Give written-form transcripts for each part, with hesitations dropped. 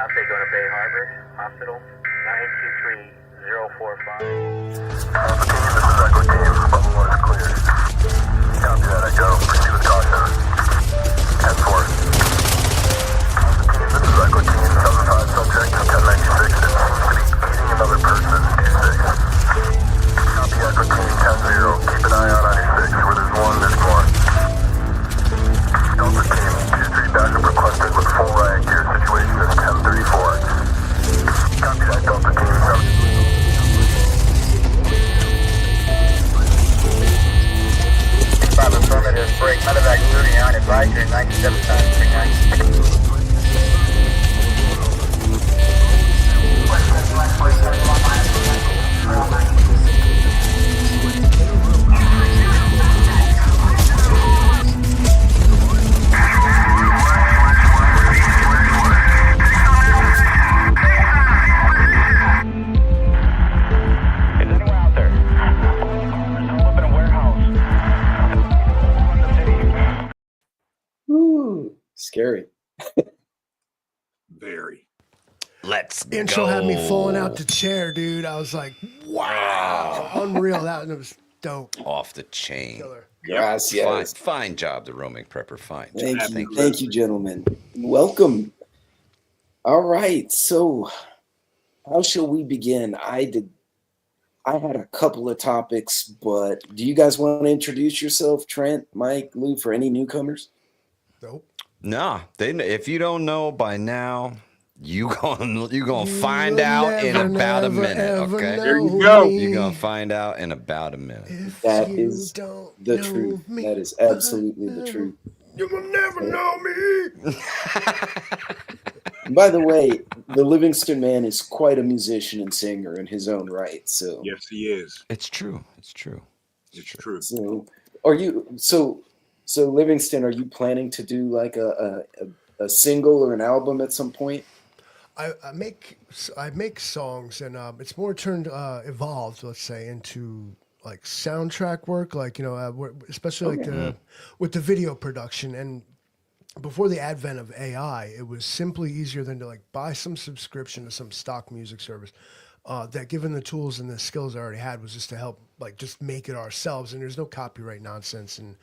Copy, go to Bay Harbor Hospital, 923045. Alpha team, this is Echo team. Level 1 is cleared. Copy that, Echo. Proceed with caution. 10-4. Alpha team, this is Echo team. 7-5 subject, 1096. It seems to be eating another person. 2-6. Copy, Echo team. 10-0. Keep an eye out on your 6. Where there's one, there's more. Delta team, 2-3 backup requested with full riot gear. Situation is 1034. Copy that, Delta team. 5 affirmative, break, medevac 39, advisory 97 times 39. Ooh, scary. Very. Let's Intro go. had me falling out the chair, dude. I was like, wow, unreal. That was dope. Off the chain. Killer. Gracias. Fine job, the roaming prepper. Fine job. Thank you, gentlemen. Welcome. All right, so how shall we begin? I had a couple of topics, but do you guys want to introduce yourself, Trent, Mike, Lou, for any newcomers? Nope. Nah, if you don't know by now, you gonna find out in about a minute. Okay, There you go. you're gonna find out in about a minute. That is the truth. That is absolutely the truth. You will never know me. By the way, the Livingston man is quite a musician and singer in his own right. So Yes, he is. It's true. It's true. It's true. So, are you so Livingston? Are you planning to do like a single or an album at some point? I make songs, and it's more evolved, let's say, into like soundtrack work, like especially like with the video production. And before the advent of AI, it was simply easier than to like buy some subscription to some stock music service. That given the tools and the skills I already had was just to help like just make it ourselves, and there's no copyright nonsense and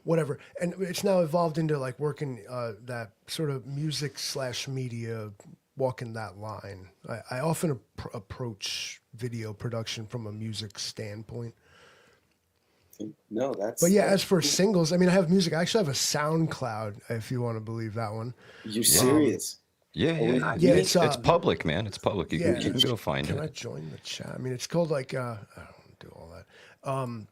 whatever. And it's now evolved into like working that sort of music / media, walking that line. I often approach video production from a music standpoint. No, that's. But yeah, as for singles, I mean, I have music. I actually have a SoundCloud, if you want to believe that one. You're serious? Yeah. It's public, man. It's public. You can go find it. Can I join the chat? I mean, it's called like I don't do all that.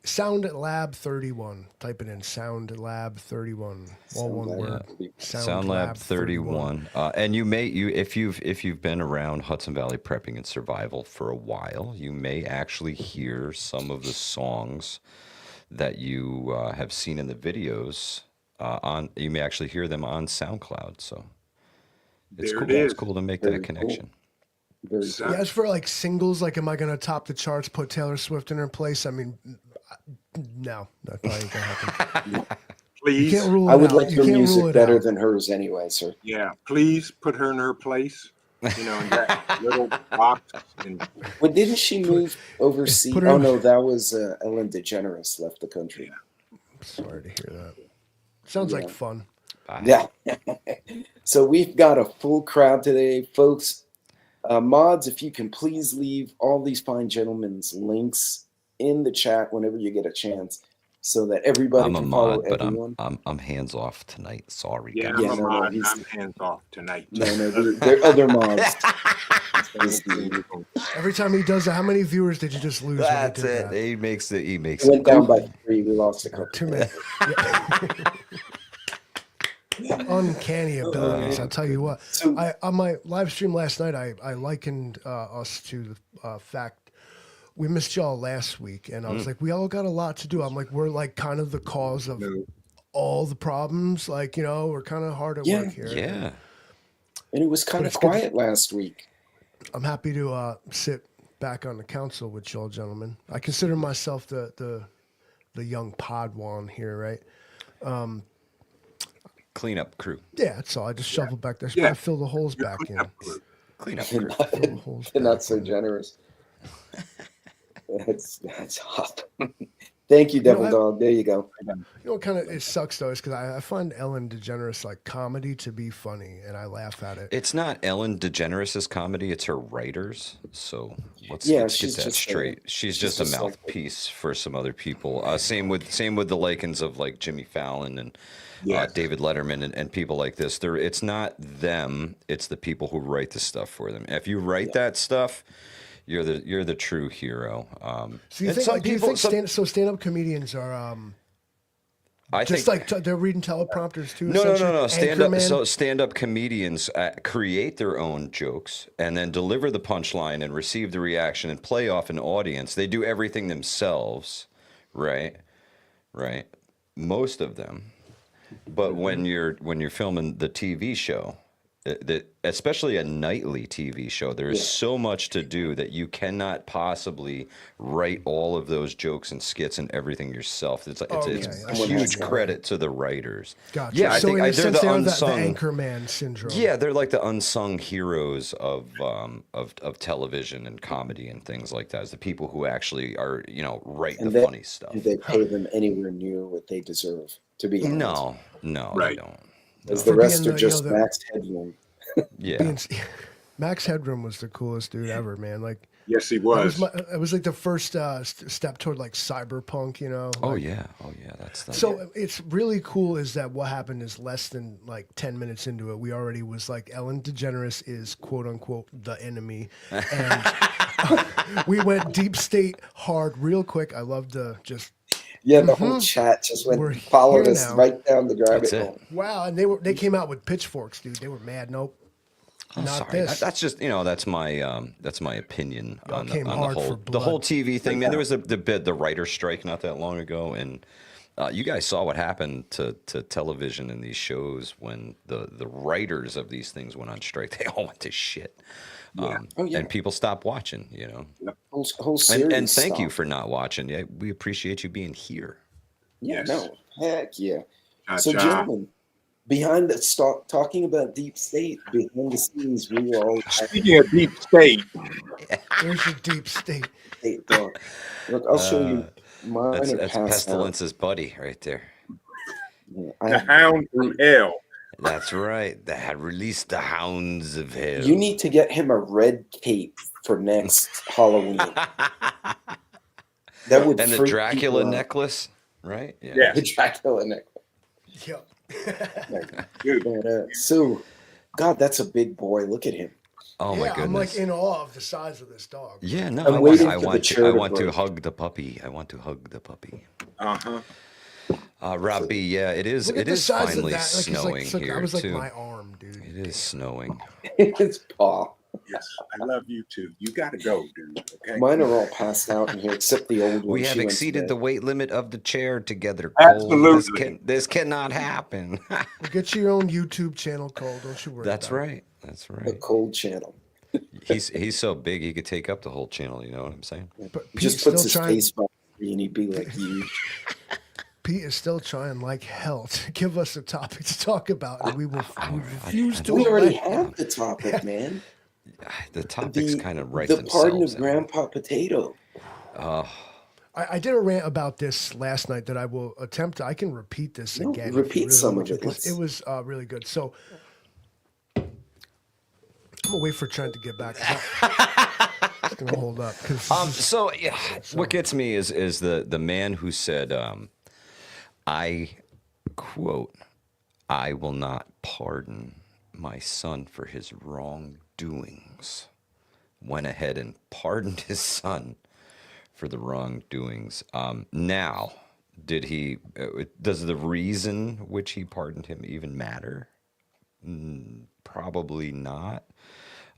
Sound Lab 31. Type it in. Sound Lab 31. All one word. Sound Lab 31. And if you've been around Hudson Valley prepping and survival for a while, you may actually hear some of the songs that you have seen in the videos you may actually hear them on SoundCloud. So it's cool. It's cool to make that connection. Very Yeah, as for like singles, like am I gonna top the charts, put Taylor Swift in her place? I mean, no, that probably ain't gonna happen. Please. You can't rule it I would out. like You your can't music rule it better out. than hers anyway, sir. Yeah, please put her in her place. In that little box. And But didn't she move overseas? put her Oh in- no, that was Ellen DeGeneres left the country. Sorry to hear that. Sounds like fun. Yeah. So we've got a full crowd today, folks. Mods, if you can please leave all these fine gentlemen's links in the chat whenever you get a chance, so that everybody I'm a can follow mod, but everyone. I'm hands off tonight. Sorry. yeah, guys. I'm a no, mod. he's- I'm hands off tonight. No, they're other mods. Every time he does that, how many viewers did you just lose? when he That's did it. that? He makes it. It went down by 3. We lost a couple. Too many. Uncanny abilities, I'll tell you what. So- On my live stream last night, I likened us to the fact we missed y'all last week, and I was like, we all got a lot to do. I'm like, we're like kind of the cause of all the problems. Like, we're kind of hard at work here. Yeah. And it was kind of quiet last week. I'm happy to sit back on the council with y'all gentlemen. I consider myself the young Padawan here, right? cleanup crew. Yeah, that's all. I just shovel back there. Yeah. I fill the holes back in. Cleanup You're crew. not, Fill the holes you're not back so in. generous. That's hot. Thank you, You know, Devil Dog. There you go. You know what kind of it sucks though is because I find Ellen DeGeneres like comedy to be funny, and I laugh at it. It's not Ellen DeGeneres' comedy; it's her writers. So let's Yeah, get she's that just straight. She's just a like- mouthpiece for some other people. Same with the Lakins of like Jimmy Fallon and Yes. David Letterman and people like this. It's not them; it's the people who write the stuff for them. If you write that stuff, you're the true hero. So you and think, some like, do you people- think some- stand-up comedians are I just think, like they're reading teleprompters too? No. essentially? Anchorman? Stand-up comedians create their own jokes and then deliver the punchline and receive the reaction and play off an audience. They do everything themselves, right? Right. Most of them. But when you're filming the TV show, especially a nightly TV show, there is so much to do that you cannot possibly write all of those jokes and skits and everything yourself. It's a huge credit to the writers. Gotcha. Yeah, I so think in a they're sense, the they're unsung. the Anchorman syndrome. Yeah, they're like the unsung heroes of television and comedy and things like that. It's the people who actually are, write the funny stuff. Do they pay them anywhere near what they deserve to be? No, Right. they don't. As For the rest being are the, just you know, the- Max Headroom. Yeah. Max Headroom was the coolest dude ever, man. Like Yes, he that was. it was like the first step toward like cyberpunk, you know. Oh like, yeah. That's the. So it's really cool is that what happened is less than like 10 minutes into it, we already was like Ellen DeGeneres is quote unquote the enemy. And we went deep state hard real quick. I love to just Yeah, the whole chat just We're followed here us now. right down the That's rabbit it. hole. wow, and they came out with pitchforks, dude. They were mad. Nope. Oh, Not sorry. this. That's just that's my opinion Y'all on the came hard for whole blood. TV thing. Man, there was the writer's strike not that long ago, and you guys saw what happened to television and these shows when the writers of these things went on strike. They all went to shit. And people stopped watching. Whole series. And thank you stopped. for not watching. Yeah, we appreciate you being here. Yeah, Yes. no, heck yeah. Cha-cha. So, gentlemen, behind the talking about deep state, behind the scenes, we were all Speaking of deep state, There's your deep state. state dog. Look, I'll show you. Mine That's are passed out. Pestilence's buddy right there. Yeah, the hound from hell. That's right. That released the hounds of hell. you need to get him a red cape for next Halloween. That would and the freak Dracula people out. necklace, right? Yeah. The Dracula necklace. Yep. Dude, But, so, God, that's a big boy. Look at him. Oh yeah, my goodness. I'm like in awe of the size of this dog. Yeah, no, I'm I waiting want, for I the want, chair I to want to break. hug the puppy. I want to hug the puppy. uh-huh. Rob B, yeah, it is. Look at It the is size finally of that. Like, snowing it's like, here I was like too. my arm, dude. It is snowing. It's paw. Yes, I love you too. You got to go, dude. Okay. Mine are all passed out in here except the old one. We She have went to exceeded bed. the weight limit of the chair together. Cole. Absolutely. This cannot happen. Well, get your own YouTube channel, Cole. Don't you worry. That's about it. right. That's The right. cold channel. He's so big he could take up the whole channel. You know what I'm saying? But Pete's Just still puts his trying. face behind me and he'd be like huge. Pete is still trying like hell to give us a topic to talk about, and we refuse to. We already obey. have the topic, man. The topic's kind of right The pardon themselves. of Grandpa Potato. I did a rant about this last night that I will attempt. I can repeat this No, again. if repeat you really some want of it. because it was really good. So I'm gonna wait for Trent to get back. It's gonna hold up. 'cause this is- So yeah, what gets me is the man who said, I quote, I will not pardon my son for his wrongdoings. Went ahead and pardoned his son for the wrongdoings. Now, did he? Does the reason which he pardoned him even matter? Probably not.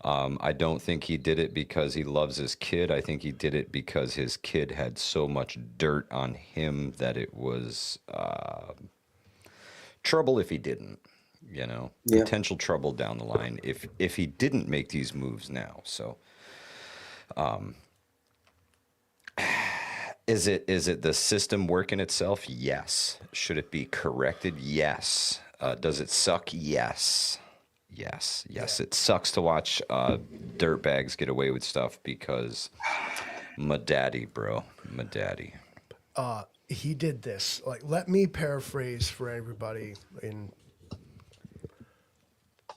I don't think he did it because he loves his kid. I think he did it because his kid had so much dirt on him that it was trouble if he didn't, Yeah. potential trouble down the line if he didn't make these moves now. So, is it the system working itself? Yes. Should it be corrected? Yes. Does it suck? Yes. Yes. It sucks to watch dirtbags get away with stuff because my daddy, bro. My daddy. He did this. Like, let me paraphrase for everybody in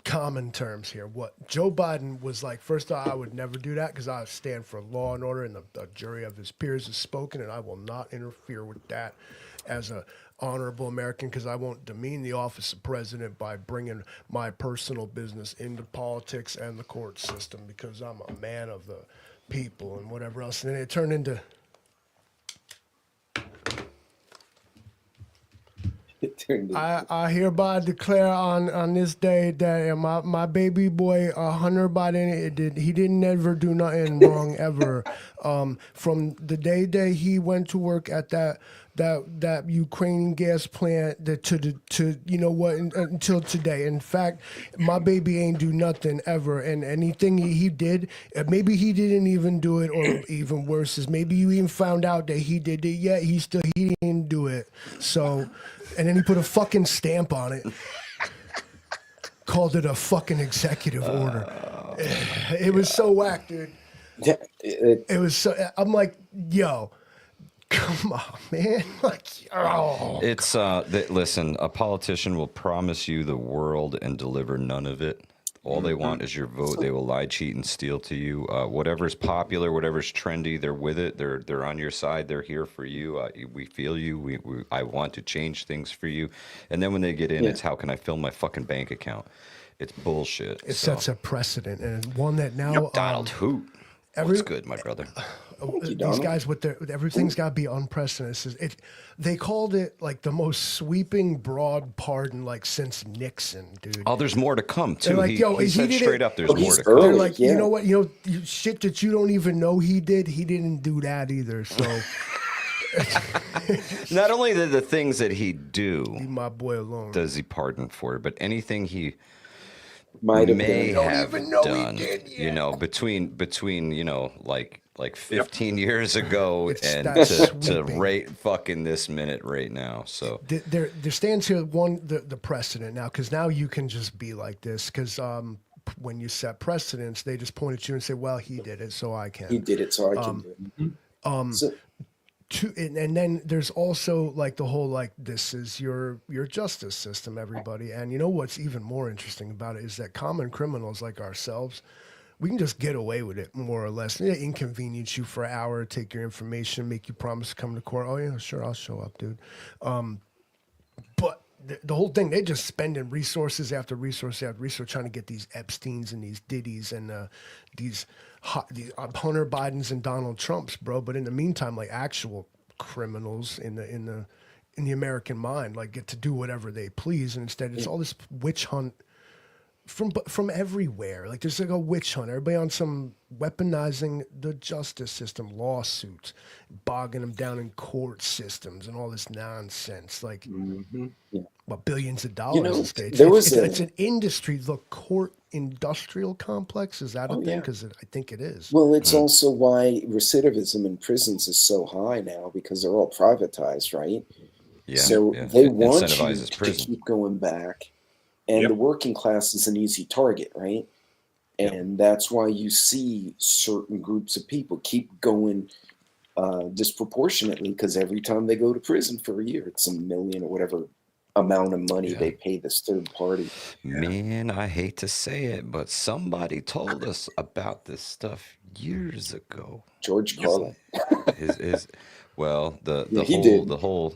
common terms here. What Joe Biden was like, first off, I would never do that because I stand for law and order, and the jury of his peers has spoken, and I will not interfere with that as a honorable American, because I won't demean the office of president by bringing my personal business into politics and the court system, because I'm a man of the people and whatever else. And then it turned into I hereby declare on this day that my baby boy Hunter Biden, he didn't ever do nothing wrong ever. From the day that he went to work at that Ukrainian gas plant to you know what until today. In fact, my baby ain't do nothing ever, and anything he did, maybe he didn't even do it, or even worse is maybe you even found out that he did it. Yet he didn't do it. So. And then he put a fucking stamp on it. Called it a fucking executive order. It was so whack, dude. It was so. I'm like, yo, come on, man. Like, oh. It's listen. A politician will promise you the world and deliver none of it. All they want is your vote. They will lie, cheat, and steal to you. Whatever's popular, whatever's trendy, they're with it. They're on your side. They're here for you. We feel you. I want to change things for you. And then when they get in, it's how can I fill my fucking bank account? It's bullshit. It sets a precedent, and one that now Donald Hoot. What's good, my brother? These guys with everything's got to be unprecedented. They called it like the most sweeping broad pardon like since Nixon, dude. Oh, there's more to come too. Like, he said did straight up, there's more to come. They're like, you know what, shit that you don't even know he did. He didn't do that either. So not only the things that he do, leave my boy alone. Does he pardon for, but anything he may have done, you know, between like 15 years ago and to right fucking this minute right now. So there stands here the precedent now, because now you can just be like this, because when you set precedents, they just point at you and say, well, he did it, so I can. He did it, so I can do it. And then there's also like the whole like this is your justice system, everybody. And you know what's even more interesting about it is that common criminals like ourselves, we can just get away with it more or less. They inconvenience you for an hour, take your information, make you promise to come to court. Oh yeah, sure, I'll show up, dude. But the whole thing, they just spending resources after resource after resource trying to get these Epsteins and these Diddies and these Hunter Bidens and Donald Trumps, bro. But in the meantime, like actual criminals in the American mind, like get to do whatever they please, and instead it's all this witch hunt from everywhere. Like there's like a witch hunt. Everybody on some weaponizing the justice system, lawsuits, bogging them down in court systems, and all this nonsense. Like, billions of dollars a stage. It's an industry. The court industrial complex, is that a thing? Because I think it is. Well, it's also why recidivism in prisons is so high now, because they're all privatized, right? Yeah. So they want you to keep going back. And the working class is an easy target, right? And that's why you see certain groups of people keep going disproportionately, because every time they go to prison for a year, it's $1 million or whatever amount of money they pay this third party. Man, I hate to say it, but somebody told us about this stuff years ago. George Carlin. The whole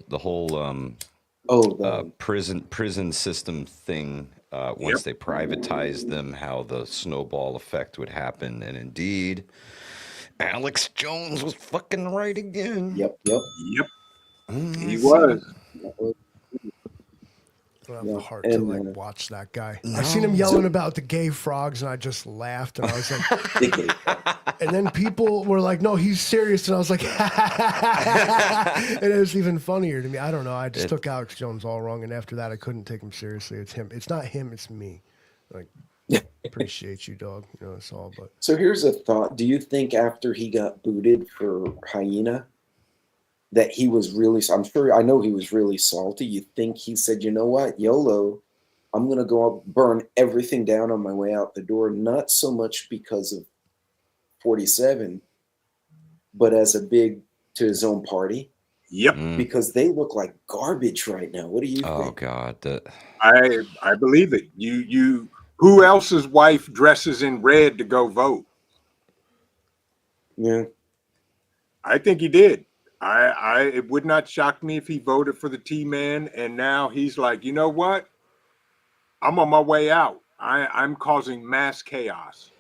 prison system thing. Once they privatized them, how the snowball effect would happen, and indeed, Alex Jones was fucking right again. Yep. He was. I don't have the heart to watch that guy. No. I seen him yelling about the gay frogs, and I just laughed, and I was like, and then people were like, "No, he's serious," and I was like, and it was even funnier to me. I don't know. I just took Alex Jones all wrong, and after that, I couldn't take him seriously. It's him. It's not him. It's me. Like, appreciate you, dog. You know, it's all. But so here's a thought: do you think after he got booted for Hyena, that he was really, I know he was really salty. You think he said, you know what, YOLO, I'm going to go up, burn everything down on my way out the door, not so much because of 47, but as a big to his own party, Yep. because they look like garbage right now. What do you Oh think? God, I believe it. You who else's wife dresses in red to go vote? Yeah. I think he did. It would not shock me if he voted for the T-Man, and now he's like, you know what? I'm on my way out. I'm causing mass chaos.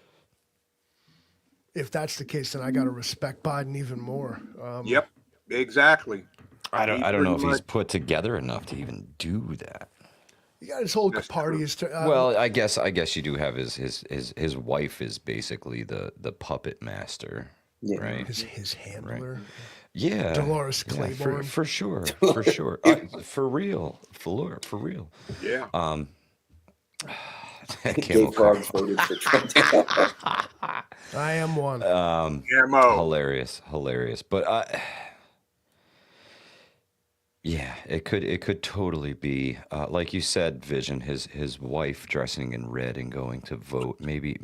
If that's the case, then I got to respect Biden even more. Yep, exactly. I don't He know if pretty he's much- put together enough to even do that. You got his whole That's party true. is to, Well, I guess you do have his wife is basically the puppet master, Yeah. right? his handler. Yeah, Dolores yeah, Claiborne. for sure, for real, for real. Yeah. Gay Camel frogs Car. voted for Trump. I am one. Camo. Hilarious. But yeah, it could totally be like you said, Vision. His wife dressing in red and going to vote. Maybe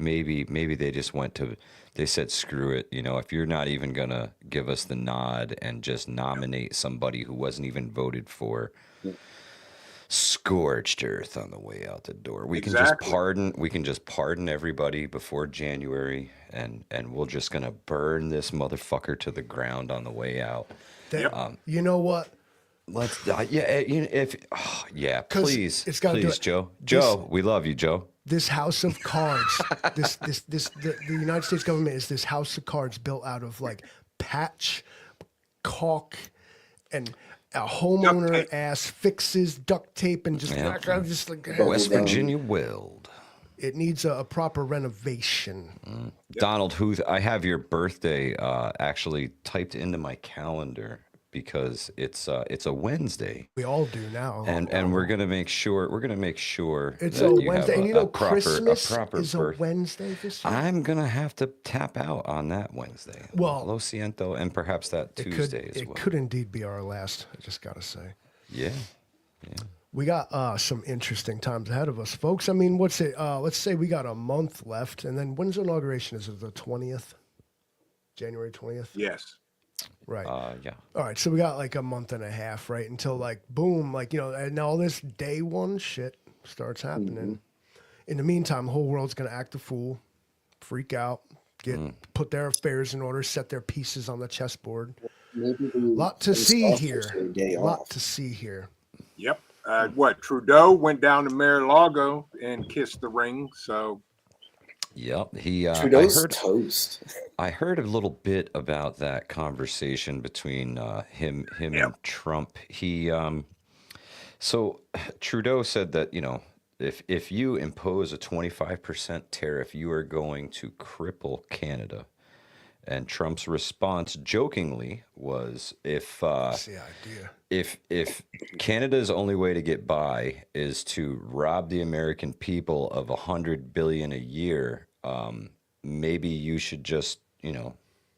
they just went to. They said, "Screw it." You know, if you're not even gonna give us the nod and just nominate somebody who wasn't even voted for, scorched earth on the way out the door. We can just Exactly. pardon. We can just pardon everybody before January, and we're just gonna burn this motherfucker to the ground on the way out. You know what? Let's yeah, 'Cause please, it's gotta do please, it. Joe, we love you, Joe. This house of cards, the United States government is this house of cards built out of like patch, caulk, and a homeowner tape. ass fixes, duct tape, and just, Yeah. just like West down. Virginia Weld. it needs a proper renovation. Donald Huth, I have your birthday actually typed into my calendar because it's a Wednesday. We all do now. And we're gonna make sure It's that a you Wednesday, have and you know proper Christmas is birth. a Wednesday this year. I'm gonna have to tap out on that Wednesday. Well, Lo siento, and perhaps that Tuesday as it well. could indeed be our last. I just gotta say. Yeah. We got some interesting times ahead of us, folks. I mean, what's it? Let's say we got a month left, and then when's inauguration? Is it the 20th? January 20th? Yes. Right. Yeah. All right. So we got like a month and a half, right? Until like, boom, like, and all this day one shit starts happening. In the meantime, the whole world's going to act a fool, freak out, put their affairs in order, set their pieces on the chessboard. Maybe A lot to see here. Day A lot off. to see here. Yep. Trudeau went down to Mar-a-Lago and kissed the ring. So Yep. He. Trudeau's toast. I heard a little bit about that conversation between him and Trump. He. So Trudeau said that if you impose a 25% tariff, you are going to cripple Canada. And Trump's response, jokingly, was if That's the idea. if Canada's only way to get by is to rob the American people of $100 billion a year, maybe you should just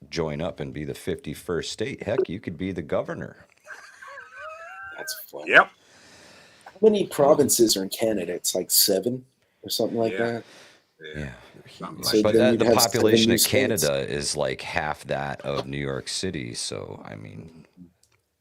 join up and be the 51st state. Heck, you could be the governor. That's funny. yep. How many provinces are in Canada? It's like 7 or something like Yeah. that. Yeah. Something So like But then the you'd have population 7 of states. Canada is like half that of New York City. So, I mean,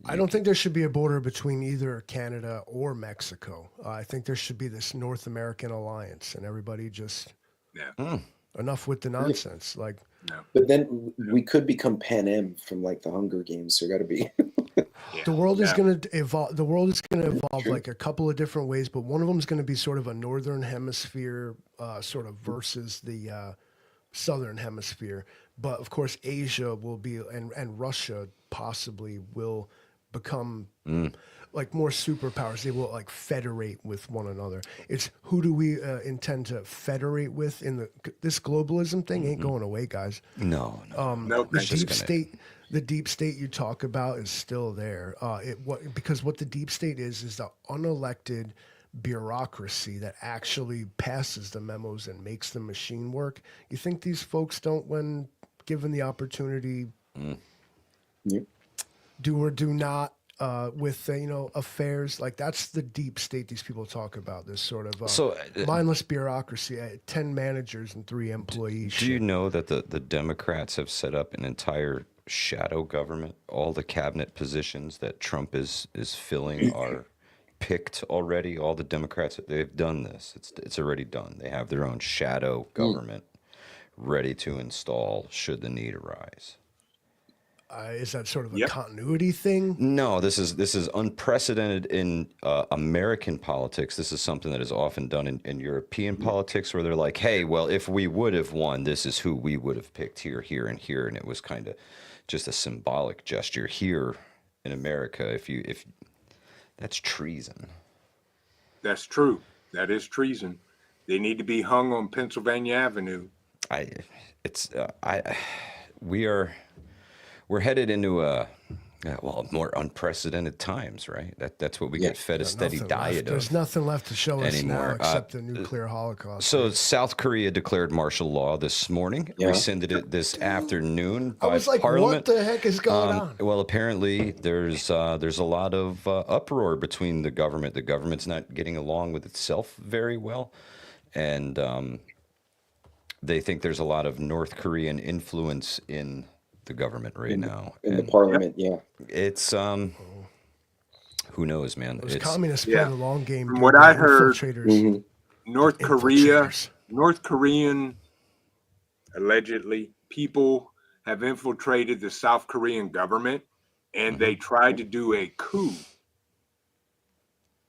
I don't think there should be a border between either Canada or Mexico. I think there should be this North American alliance, and everybody just Yeah. enough with the nonsense. Like, No. But then we could become Pan Am from like the Hunger Games. So got to be. Yeah. the world is Yeah. going to evolve. The world is going to evolve like a couple of different ways, but one of them is going to be sort of a northern hemisphere sort of versus the southern hemisphere. But of course, Asia will be, and Russia possibly will become like more superpowers. They will like federate with one another. It's who do we intend to federate with in this globalism thing ain't going away, guys. no. No, The thank deep gonna- state, the deep state you talk about is still there. Because what the deep state is the unelected bureaucracy that actually passes the memos and makes the machine work. You think these folks don't, when given the opportunity, Yep. do or do not with affairs like that's the deep state these people talk about. This sort of So, mindless bureaucracy, 10 managers and 3 employees. do you know that the Democrats have set up an entire shadow government? All the cabinet positions that Trump is filling are picked already. All the Democrats, they've done this. It's already done. They have their own shadow government ready to install should the need arise. Is that sort of a Yep. continuity thing? No, this is unprecedented in American politics. This is something that is often done in European politics, where they're like, "Hey, well, if we would have won, this is who we would have picked here, here, and here," and it was kind of just a symbolic gesture. Here in America, if that's treason. That's true. That is treason. They need to be hung on Pennsylvania Avenue. We're headed into more unprecedented times, right? That's what we get fed a steady Nothing diet left. There's of nothing left to show us now anymore. except the nuclear holocaust. So South Korea declared martial law this morning, rescinded it this afternoon I by was like, Parliament. what the heck is going on? Well, apparently there's a lot of uproar between the government. The government's not getting along with itself very well, and they think there's a lot of North Korean influence in the government right now. in the And parliament. Yeah. it's who knows, man? Those It's communists yeah. play the long game. From dude. what They're I heard- infiltrators. North Infiltrators. Korean, allegedly, people have infiltrated the South Korean government, and they tried to do a coup.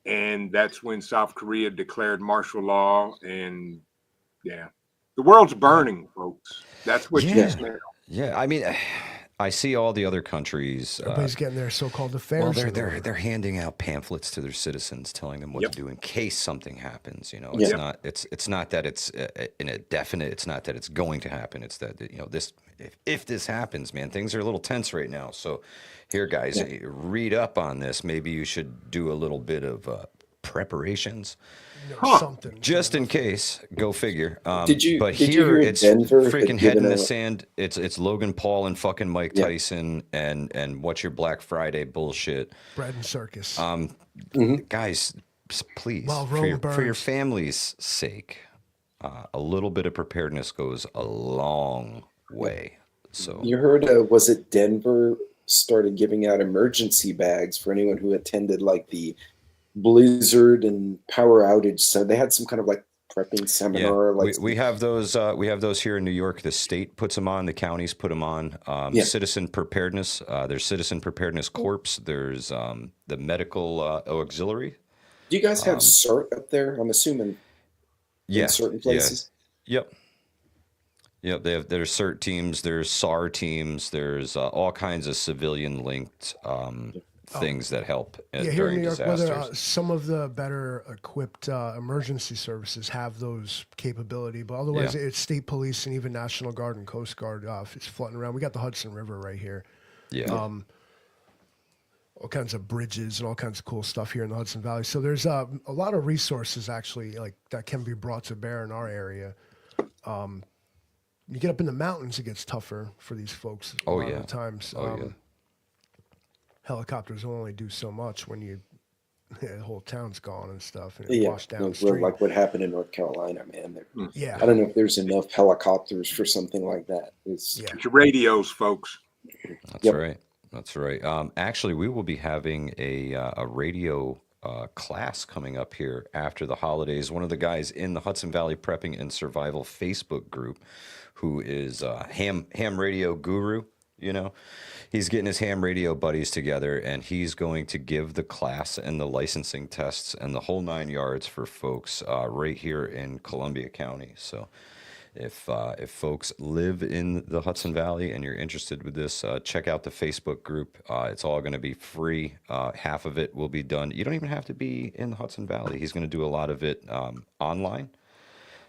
And that's when South Korea declared martial law. And yeah, the world's burning, folks. That's what you Yeah. smell. Yeah, I mean, I see all the other countries. Everybody's getting their so-called affairs. Well, in order. they're handing out pamphlets to their citizens, telling them what Yep. to do in case something happens. You know, Yeah. it's not that it's in a definite. It's not that it's going to happen. It's that this if this happens, man, things are a little tense right now. So, here, guys, read up on this. Maybe you should do a little bit of preparations. Something. Just in case, go figure. But Did you here hear it's Denver had freaking head in given the a- sand. It's Logan Paul and fucking Mike Yeah. Tyson and what's your Black Friday bullshit. Bread and circus. Guys, please, Well, for your Rome burns. family's sake, a little bit of preparedness goes a long way. So You heard, was it Denver started giving out emergency bags for anyone who attended like the blizzard and power outage? So they had some kind of like prepping seminar. Like we have those. We have those here in New York. The state puts them on. The counties put them on. Citizen preparedness. There's Citizen Preparedness Corps. There's the medical auxiliary. do you guys have CERT up there? I'm assuming in certain places. Yep. There's CERT teams. There's SAR teams. There's all kinds of civilian linked things that help here in during New York, disasters. whether some of the better equipped emergency services have those capability, but otherwise it's state police and even National Guard and Coast Guard. It's floating around. We got the Hudson River right here. Yeah. All kinds of bridges and all kinds of cool stuff here in the Hudson Valley. So there's a lot of resources actually like that can be brought to bear in our area. You get up in the mountains, it gets tougher for these folks. A lot of the times. Helicopters will only do so much when the whole town's gone and stuff, and it washed No, downstream. like what happened in North Carolina, man. Yeah. I don't know if there's enough helicopters for something like that. It's Yeah. Get your radios, folks. That's right. That's right. Actually, we will be having a radio class coming up here after the holidays. One of the guys in the Hudson Valley Prepping and Survival Facebook group, who is a ham radio guru, he's getting his ham radio buddies together, and he's going to give the class and the licensing tests and the whole 9 yards for folks right here in Columbia County. So if folks live in the Hudson Valley and you're interested with this, check out the Facebook group. It's all going to be free. Half of it will be done. You don't even have to be in the Hudson Valley. He's going to do a lot of it online.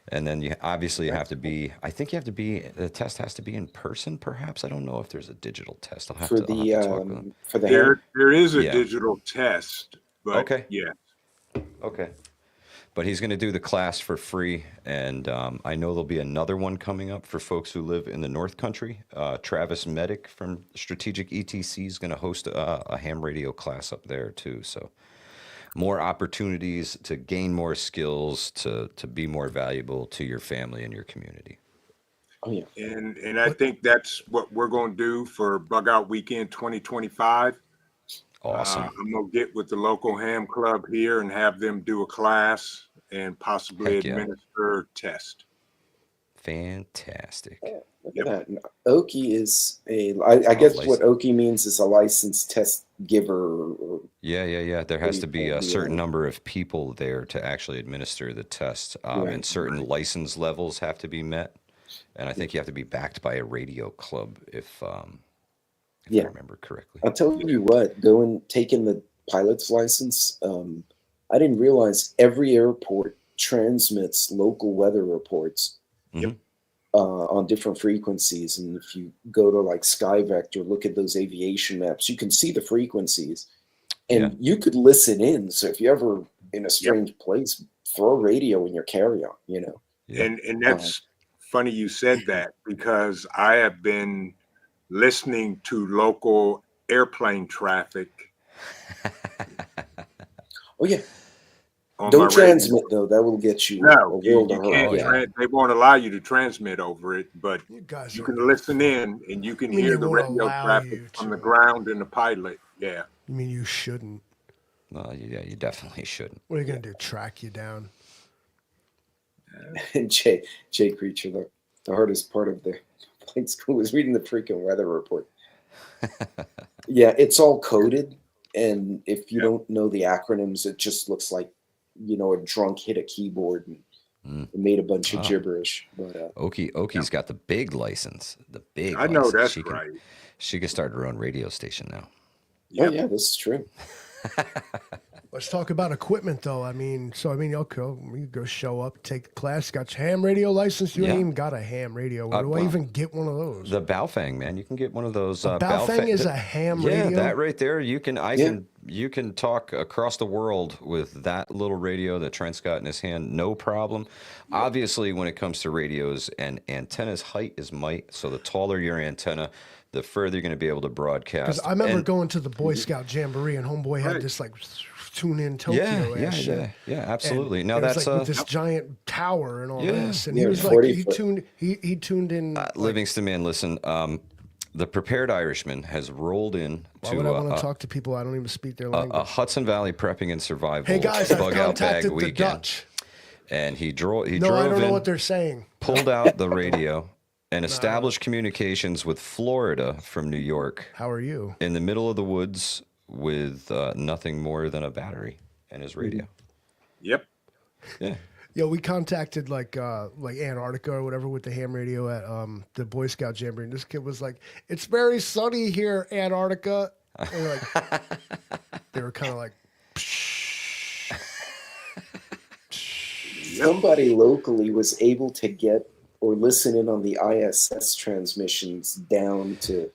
And then you obviously have to be, I think you have to be, the test has to be in person, perhaps. I don't know if there's a digital test. I'll have for to talk with the them. for the There is a Yeah. digital test, but Okay. yeah. Okay. But he's going to do the class for free, and I know there'll be another one coming up for folks who live in the North Country. Travis Medic from Strategic ETC is going to host a ham radio class up there too. So more opportunities to gain more skills, to be more valuable to your family and your community. Oh yeah. And I think that's what we're going to do for Bug Out Weekend 2025. Awesome. I'm going to get with the local ham club here and have them do a class and possibly Heck yeah. administer a test. Fantastic. Look at that. And Oki is I guess what Oki means is a licensed test giver. Or, Yeah. There has to be a certain number of people there to actually administer the test, and certain license levels have to be met. And I think you have to be backed by a radio club if I remember correctly. I'll tell you what, taking the pilot's license, I didn't realize every airport transmits local weather reports on different frequencies. And if you go to like SkyVector, look at those aviation maps, you can see the frequencies and you could listen in. So if you're ever in a strange place, throw a radio in your carry-on, you know. And that's funny you said that, because I have been listening to local airplane traffic. Oh yeah. Don't transmit though; that will get you. No, you can't. They won't allow you to transmit over it, but you can listen in and you can hear the radio traffic from the ground and the pilot. Yeah. You mean you shouldn't? Well, yeah, you definitely shouldn't. What are you gonna do? Track you down? And Jay Creature, the hardest part of the flight school was reading the freaking weather report. Yeah, it's all coded, and if you don't know the acronyms, it just looks like, you know, a drunk hit a keyboard and made a bunch of gibberish. But Oki's got the big license. The big. I know license. that's right. She can start her own radio station now. Oh yeah, this is true. Let's talk about equipment, though. Okay, you go show up, take the class, got your ham radio license. You ain't even got a ham radio. Where do I even get one of those? The Baofeng, man. You can get one of those. Baofeng is a ham radio? Yeah, that right there. You can talk across the world with that little radio that Trent's got in his hand, no problem. Obviously, when it comes to radios, and antenna's height is might, so the taller your antenna, the further you're going to be able to broadcast. Because I remember going to the Boy Scout Jamboree, and Homeboy had this like tune-in Tokyo shit. Yeah, absolutely. And now that's like with this giant tower and all this, and he was like he tuned in. Livingston, man, listen. The Prepared Irishman has rolled in. Why would I want to talk to people I don't even speak their language? A Hudson Valley Prepping and Survival. Hey guys, I've bug out bag contacted the weekend. Dutch. And he drove. No, I don't know what they're saying. Pulled out the radio and established communications with Florida from New York. How are you? In the middle of the woods with nothing more than a battery and his radio. Yep. Yeah. Yo, we contacted like Antarctica or whatever with the ham radio at the Boy Scout Jamboree, and this kid was like, "It's very sunny here, Antarctica." And we're like, they were kind of like, somebody locally was able to get or listen in on the ISS transmissions down to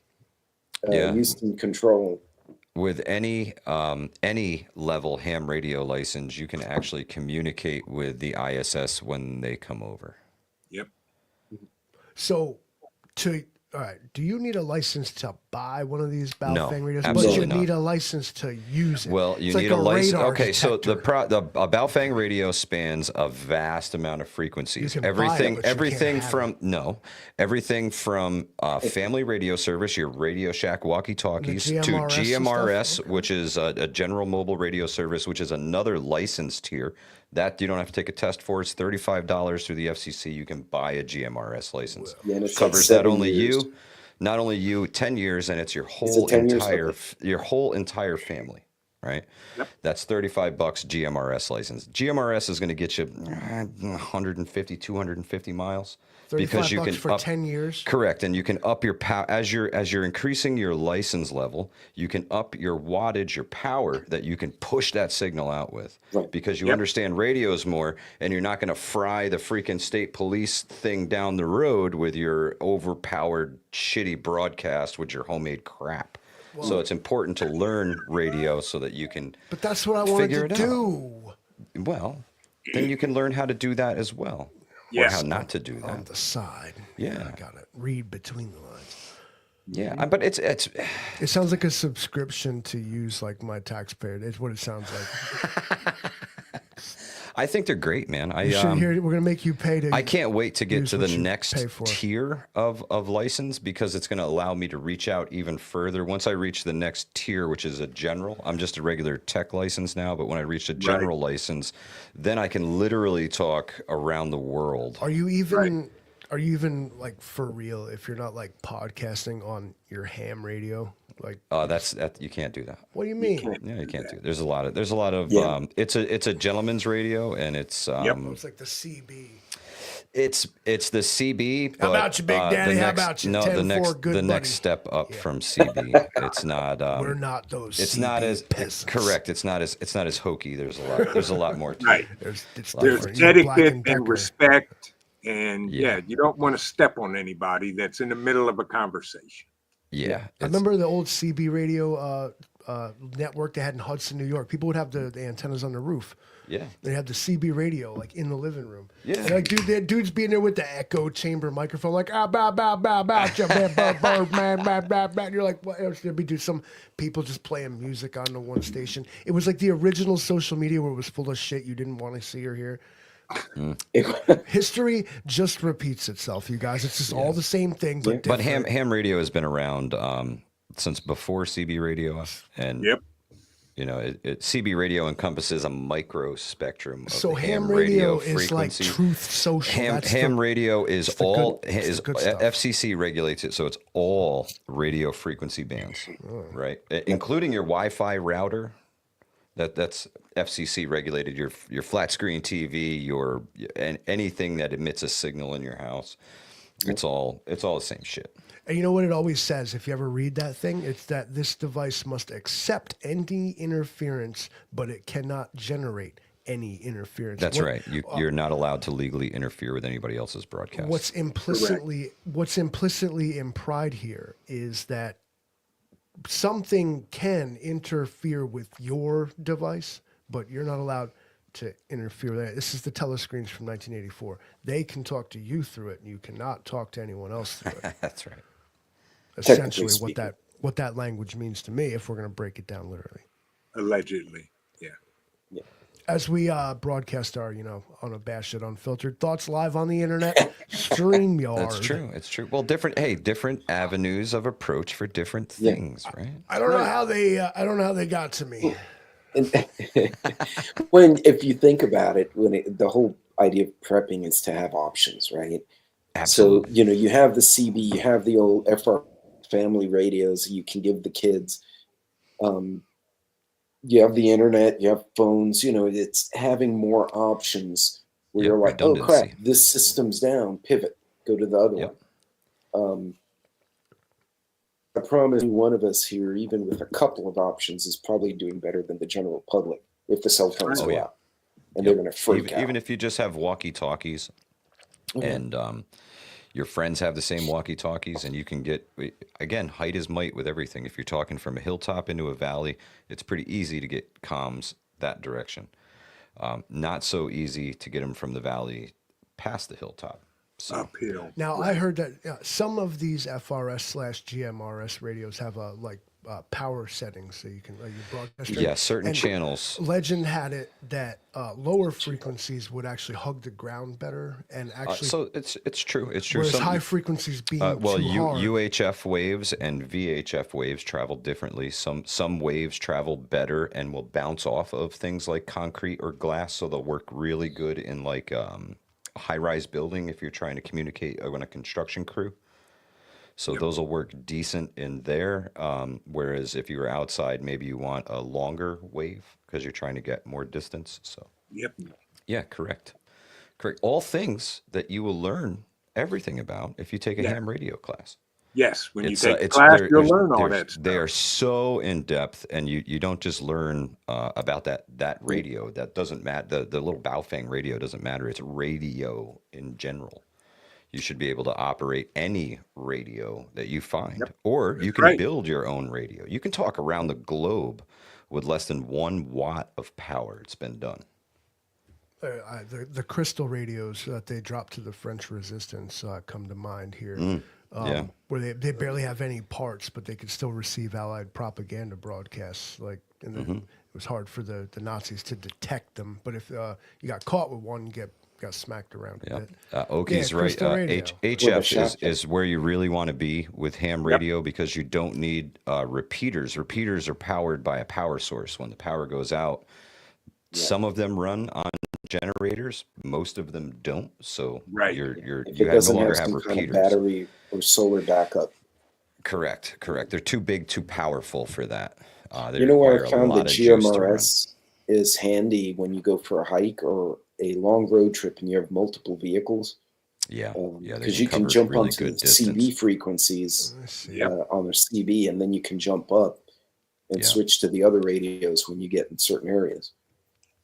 Houston Control. With any level ham radio license, you can actually communicate with the ISS when they come over. Yep. So, all right, do you need a license to buy one of these Baofeng radios? Absolutely but you need a license to use it. Well, you need a license. Okay, so a Baofeng radio spans a vast amount of frequencies. Everything from family radio service, your Radio Shack walkie-talkies, to GMRS, which is a general mobile radio service, which is another licensed tier. That you don't have to take a test for. It's $35 through the FCC. You can buy a GMRS license. Yeah, and it covers not only you, 10 years, and it's your whole entire family, right? Yep. That's $35 GMRS license. GMRS is going to get you 150, 250 miles. Because you can for 10 years. Correct, and you can up your power as you're increasing your license level. You can up your wattage, your power that you can push that signal out with, because you understand radios more, and you're not going to fry the freaking state police thing down the road with your overpowered, shitty broadcast with your homemade crap. Well, so it's important to learn radio so that you can. But that's what I wanted to do. Well. then you can learn how to do that as well, or Yes. how not to do On that. the side. Yeah. I gotta read between the lines. Yeah, but it's It sounds like a subscription to use like my taxpayer. It's what it sounds like. I think they're great, man. You should hear. We're gonna make you pay to. I can't wait to get use to what the you next pay for. tier of license, because it's going to allow me to reach out even further. Once I reach the next tier, which is a general, I'm just a regular tech license now, but when I reach a general license, then I can literally talk around the world. Are you even? Are you even like for real? If you're not like podcasting on your ham radio, like That you can't do that. what do you mean? Yeah, you can't do it. There's a lot of Yeah. it's a gentleman's radio, and it's It's like the CB. it's the CB. But, How about you, Big Daddy? How about you? No, 10-4, good the next buddy. step up from CB. It's not. We're not those. It's CB not as peasants. correct. It's not as hokey. There's a lot more to Right. it. It's There's different. You're Black etiquette and and Decker. respect, and Yeah. you don't want to step on anybody that's in the middle of a conversation. Yeah. I remember the old CB radio network they had in Hudson, New York. People would have the antennas on the roof. Yeah. They had the CB radio like in the living room. Yeah. And, like dudes being there with the echo chamber microphone, like bow bow bow bow, bird man, blah blah blah. And you're like, what else? There'd be some people just playing music on the one station. It was like the original social media where it was full of shit you didn't want to see or hear. History just repeats itself, you guys. It's just all the same thing, but But different. ham radio has been around since before CB radio, and Yep. you know, CB radio encompasses a micro spectrum of So the ham radio is like frequency. Truth Social. Ham radio is all it's the is good stuff. FCC regulates it, so it's all radio frequency bands, right? Including your Wi-Fi router. That's FCC regulated. Your flat screen TV, and anything that emits a signal in your house. It's all the same shit. And you know what it always says, if you ever read that thing? It's that this device must accept any interference, but it cannot generate any interference. That's right. You're not allowed to legally interfere with anybody else's broadcast. What's implicitly implied here is that something can interfere with your device, but you're not allowed to interfere with that. This is the telescreens from 1984. They can talk to you through it, and you cannot talk to anyone else through it. That's right. Essentially, speaking. what that language means to me, if we're going to break it down literally. Allegedly. Yeah. As we broadcast our, unabashed, unfiltered thoughts live on the internet, StreamYard. That's true. It's true. Well, different avenues of approach for different things, right? I don't know how they got to me. If you think about it, the whole idea of prepping is to have options, right? Absolutely. So, you have the CB, you have the old FR family radios you can give the kids. You have the internet, you have phones, it's having more options where you're like, oh crap, redundancy. this system's down, pivot, go to the other one. I promise you, one of us here, even with a couple of options, is probably doing better than the general public if the cell phones go out. And they're going to freak out. Even if you just have walkie-talkies, and your friends have the same walkie-talkies, and you can get, again, height is might with everything. If you're talking from a hilltop into a valley, it's pretty easy to get comms that direction. Not so easy to get them from the valley past the hilltop. So, Uphill. Now, I heard that some of these FRS/GMRS radios have power settings, so you can you broadcast. yeah, certain And channels. Legend had it that lower frequencies would actually hug the ground better, and actually, So it's true. It's true. whereas Some- high frequencies being well, too hard. UHF waves and VHF waves travel differently. Some waves travel better and will bounce off of things like concrete or glass, so they'll work really good in like a high-rise building if you're trying to communicate on a construction crew. So those will work decent in there. Whereas if you're outside, maybe you want a longer wave because you're trying to get more distance. So Yep. yeah, correct. All things that you will learn everything about if you take a ham radio class. Yes. When you It's, take the it's- class, there- you'll there's- learn all there's- that stuff. They are so in depth, and you don't just learn about that radio. That doesn't matter. The little Baofeng radio doesn't matter. It's radio in general. You should be able to operate any radio that you find, or you can right. build your own radio. You can talk around the globe with less than 1 watt of power. It's been done. The crystal radios that they dropped to the French Resistance come to mind here, Yeah. where they barely have any parts, but they could still receive Allied propaganda broadcasts. Like, it was hard for the Nazis to detect them. But if you got caught with one, you got smacked around a Yeah. bit. Oki's Yeah, right. crystal radio. HF shotgun. is where you really want to be with ham Yep. radio because you don't need repeaters. Repeaters are powered by a power source. When the power goes out, some of them run on generators. Most of them don't. So Right. If you it no doesn't longer have have some kind of repeaters. battery or solar backup. Correct. They're too big, too powerful for that. They You know where require I a found the lot of juice to run. GMRS is handy when you go for a hike or a long road trip and you have multiple vehicles. Yeah, they Because you can cover jump really onto good the distance. CB frequencies Let's see. Yep. on the CB, and then you can jump up and Yeah. switch to the other radios when you get in certain areas.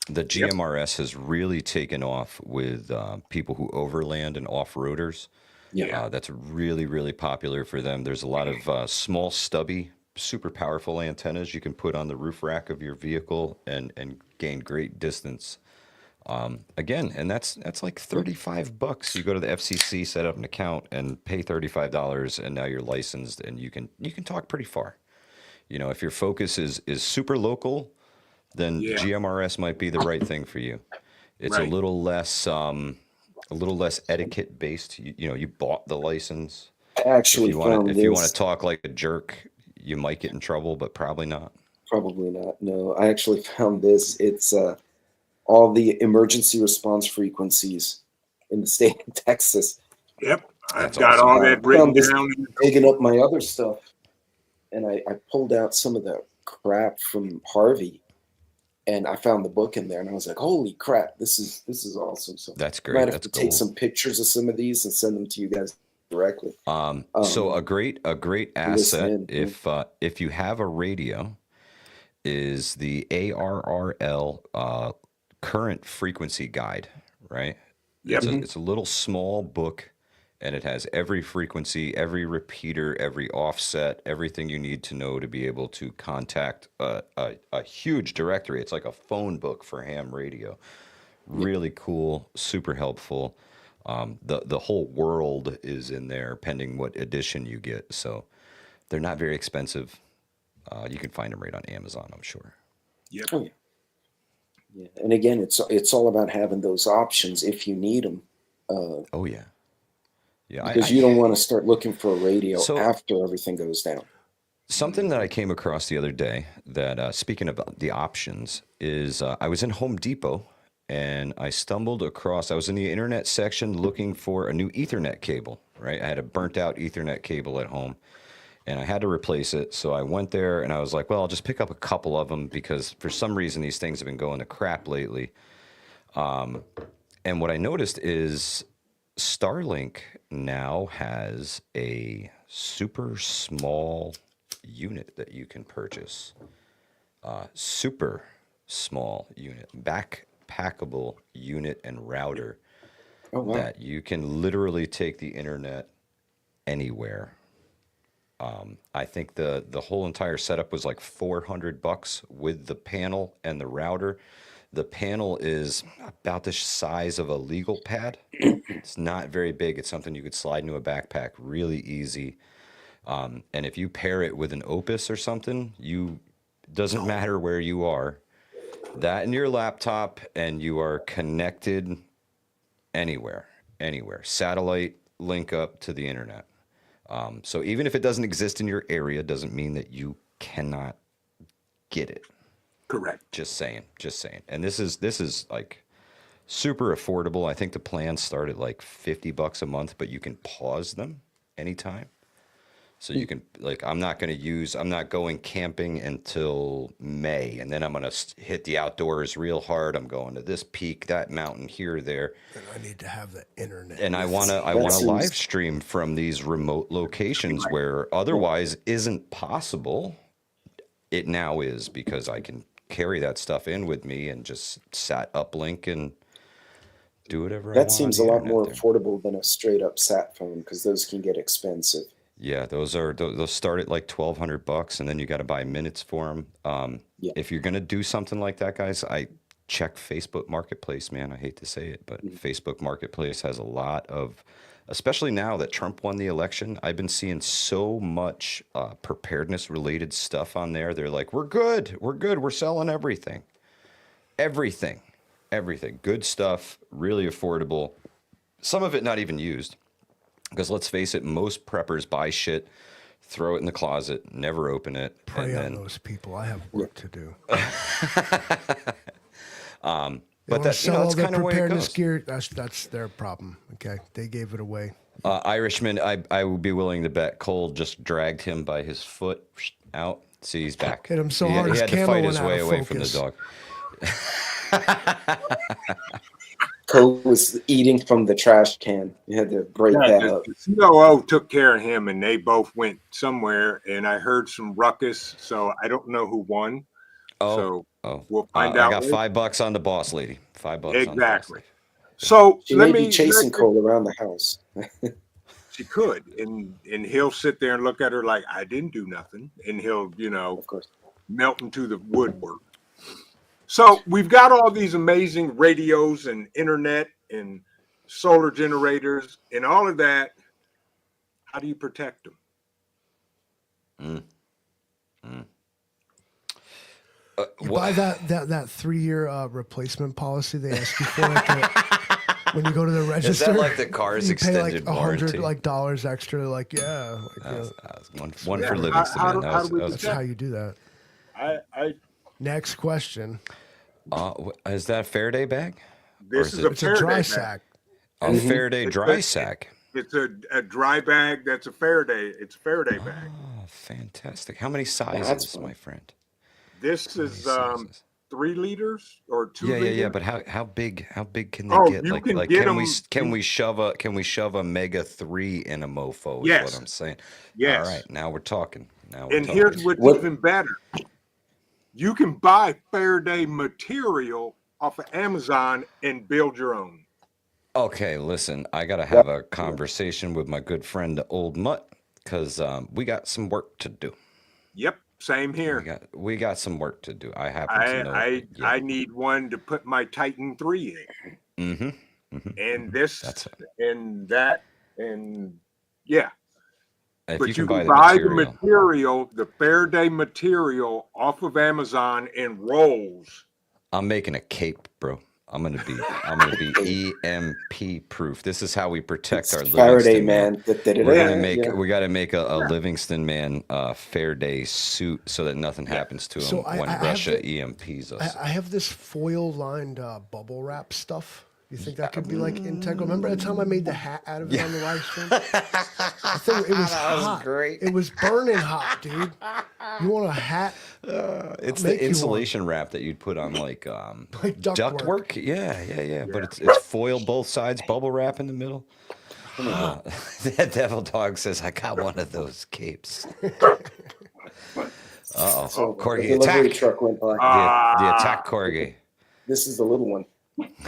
The GMRS has really taken off with people who overland and off-roaders. Yeah. That's really, really popular for them. There's a lot of small, stubby, super powerful antennas you can put on the roof rack of your vehicle and gain great distance. Again, and that's like $35. You go to the FCC, set up an account, and pay $35, and now you're licensed, and you can talk pretty far. You know, if your focus is super local, then Yeah. GMRS might be the right thing for you. It's Right. a little less etiquette based. You know, you bought the license. I actually found if you want this. to talk like a jerk, you might get in trouble, but probably not. Probably not. No, I actually found this. It's all the emergency response frequencies in the state of Texas. Yep. I've That's got awesome. all that written Found this down. digging up my other stuff, and I pulled out some of the crap from Harvey, and I found the book in there, and I was like, "Holy crap! This is awesome!" So That's I great. might have That's to take gold. some pictures of some of these and send them to you guys directly. So a great asset in, if you have a radio is the ARRL current frequency guide, right? Yep. It's a little small book, and it has every frequency, every repeater, every offset, everything you need to know to be able to contact a huge directory. It's like a phone book for ham radio. Really cool, super helpful. The whole world is in there, pending what edition you get. So they're not very expensive. You can find them right on Amazon, I'm sure. Yep. Oh yeah, yeah. And again, it's all about having those options if you need them. Oh yeah, yeah. Because you don't want to start looking for a radio So- after everything goes down. Something that I came across the other day that, speaking about the options, is I was in Home Depot and I stumbled across, I was in the internet section looking for a new Ethernet cable, right? I had a burnt out Ethernet cable at home and I had to replace it. So I went there and I was like, well, I'll just pick up a couple of them because for some reason these things have been going to crap lately. And what I noticed is Starlink now has a super small unit that you can purchase. Super small unit, backpackable unit and router Oh wow. that you can literally take the internet anywhere. I think the whole entire setup was like $400 with the panel and the router. The panel is about the size of a legal pad. It's not very big. It's something you could slide into a backpack really easy. And if you pair it with an Opus or something, doesn't matter where you are, that in your laptop, and you are connected anywhere. Satellite link up to the internet. So even if it doesn't exist in your area, doesn't mean that you cannot get it. Correct. Just saying. And this is like super affordable. I think the plans start at like $50 a month, but you can pause them anytime. So you can, like, I'm not going camping until May, and then I'm going to hit the outdoors real hard. I'm going to this peak, that mountain, here, there. And I need to have the internet. And I want to seems- live stream from these remote locations where otherwise isn't possible. It now is, because I can carry that stuff in with me and just sat uplink and do whatever I want. That seems a on the lot internet more there. affordable than a straight up sat phone because those can get expensive. Yeah, those start at like $1,200, and then you got to buy minutes for them. Yeah. If you're gonna do something like that, guys, check Facebook Marketplace, man. I hate to say it, but Facebook Marketplace has a lot of, especially now that Trump won the election, I've been seeing so much preparedness related stuff on there. They're like, we're good. We're selling everything. Everything. Good stuff, really affordable. Some of it not even used. Because let's face it, most preppers buy shit, throw it in the closet, never open it. Pray and on then, those people. I have work to do. but that's, you know, that's kind of where it preparedness goes. gear. That's their problem. Okay, they gave it away. Irishman, I would be willing to bet Cole just dragged him by his foot out. See, he's back. Hit him so he, hard he his had to camo fight went his out way of away from the focus. dog. Cole was eating from the trash can. You had to break that up. The COO took care of him, and they both went somewhere. And I heard some ruckus, so I don't know who won. We'll find out. I got $5 on the boss lady. $5 on the boss Exactly. lady. So She may be chasing Cole around the house. She could, and he'll sit there and look at her like, I didn't do nothing, and he'll, Of course. melt into the woodwork. So we've got all these amazing radios and internet and solar generators and all of that. How do you protect them? You buy that 3-year replacement policy they ask you for when you go to the register. Is that like the car's you pay extended like warranty? $100 dollars extra. Like One for Livingston, man. that's how you do that. Next question. Is that a Faraday bag? This is is it- a It's a Faraday dry bag. sack. A Faraday It's dry a- sack. It's a dry bag that's a Faraday. It's a Faraday bag. Oh, fantastic. How many that's sizes, fun. my friend? This is sizes? 3 liters or 2 liters. Yeah. But how big can they Oh, get? you Like, can like get can we shove a Mega 3 in a mofo? Is Yes. what I'm saying. Yes. All right, now we're talking. And here's what's What- even better. You can buy Faraday material off of Amazon and build your own. Okay, listen, I got to have a conversation with my good friend, the Old Mutt, because we got some work to do. Yep, same here. We got some work to do. I happen to know. I need one to put my Titan 3 in. And this and that and yeah. If But you can buy the the material. material, the Faraday material off of Amazon in rolls. I'm making a cape, bro. I'm gonna be EMP proof. This is how we protect our Faraday Livingston man. We gotta make a Livingston man Faraday suit so that nothing happens to him So when Russia EMPs us. I have this foil lined bubble wrap stuff. You think that could be like integral? Remember that time I made the hat out of it on the live stream? I think it was hot. great. It was burning hot, dude. You want a hat? It's make the you insulation wrap that you'd put on like ductwork. Yeah. But it's foil both sides, bubble wrap in the middle. That devil dog says, I got one of those capes. So Corgi the delivery attack. truck went by. The attack Corgi. This is the little one.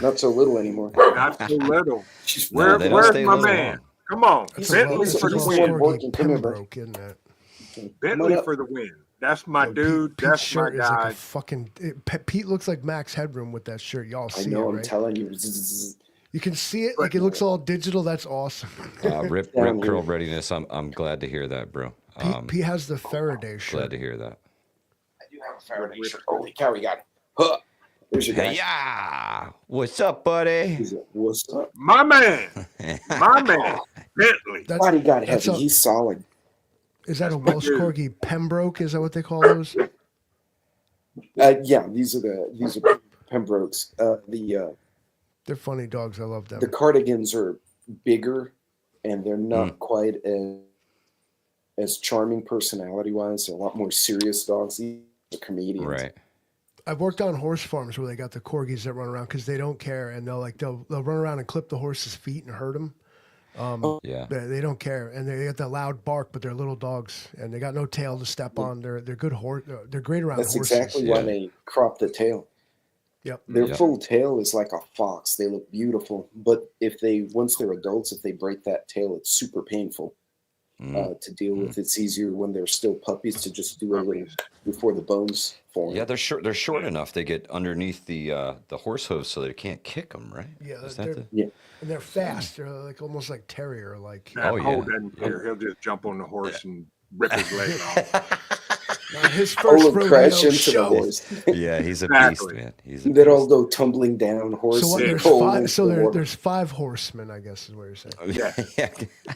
Not so little anymore. Not so little. No, they don't Where's stay my little man? long. Come on. It's Bentley Bentley for the Wells win. Fargo. Working. Come here, bro. Pembroke, isn't it? Bentley up. for the win. That's my Yo, dude. Pete's That's my shirt is like guy. a fucking. Pete looks like Max Headroom with that shirt. Y'all I see know. it, I'm right? telling you. You can see it. Like it looks all digital. That's awesome. Rip curl readiness. I'm glad to hear that, bro. Pete has the Faraday shirt. Glad to hear that. I do have a Faraday shirt. Holy cow, we got it. Huh. There's your guy. Hey, yeah. What's up, buddy? He's like, what's up? My man. My man. Bentley. That's, Body got that's heavy. a- He's solid. is that a my Welsh dude. Corgi Pembroke? Is that what they call those? Yeah, these are Pembrokes. They're funny dogs. I love them. The cardigans are bigger, and they're not quite as charming personality wise. They're a lot more serious dogs. These are comedians. Right. I've worked on horse farms where they got the corgis that run around because they don't care, and they'll run around and clip the horse's feet and hurt them. Yeah. They don't care, and they got that loud bark, but they're little dogs, and they got no tail to step on. They're good horse. They're great around That's horses. exactly why they crop the tail. Yep. Their Yeah. full tail is like a fox. They look beautiful, but once they're adults, if they break that tail, it's super painful to deal with. It's easier when they're still puppies to just do a before the bones form. Yeah, they're short. They're short enough. They get underneath the horse hooves, so they can't kick them. Right? Yeah, Is that they're, the? Yeah. and they're fast. They're like almost like terrier. Like Oh, Cole yeah. doesn't care. He'll just jump on the horse and rip his leg off. his All first will rodeo crash into show. the horse. Yeah, he's a Exactly. beast, man. He's a Then all beast. go tumbling down. Horse. So what? and There's Cole five. into So the water. there's 5 horsemen, I guess is what you're saying. Yeah. yeah.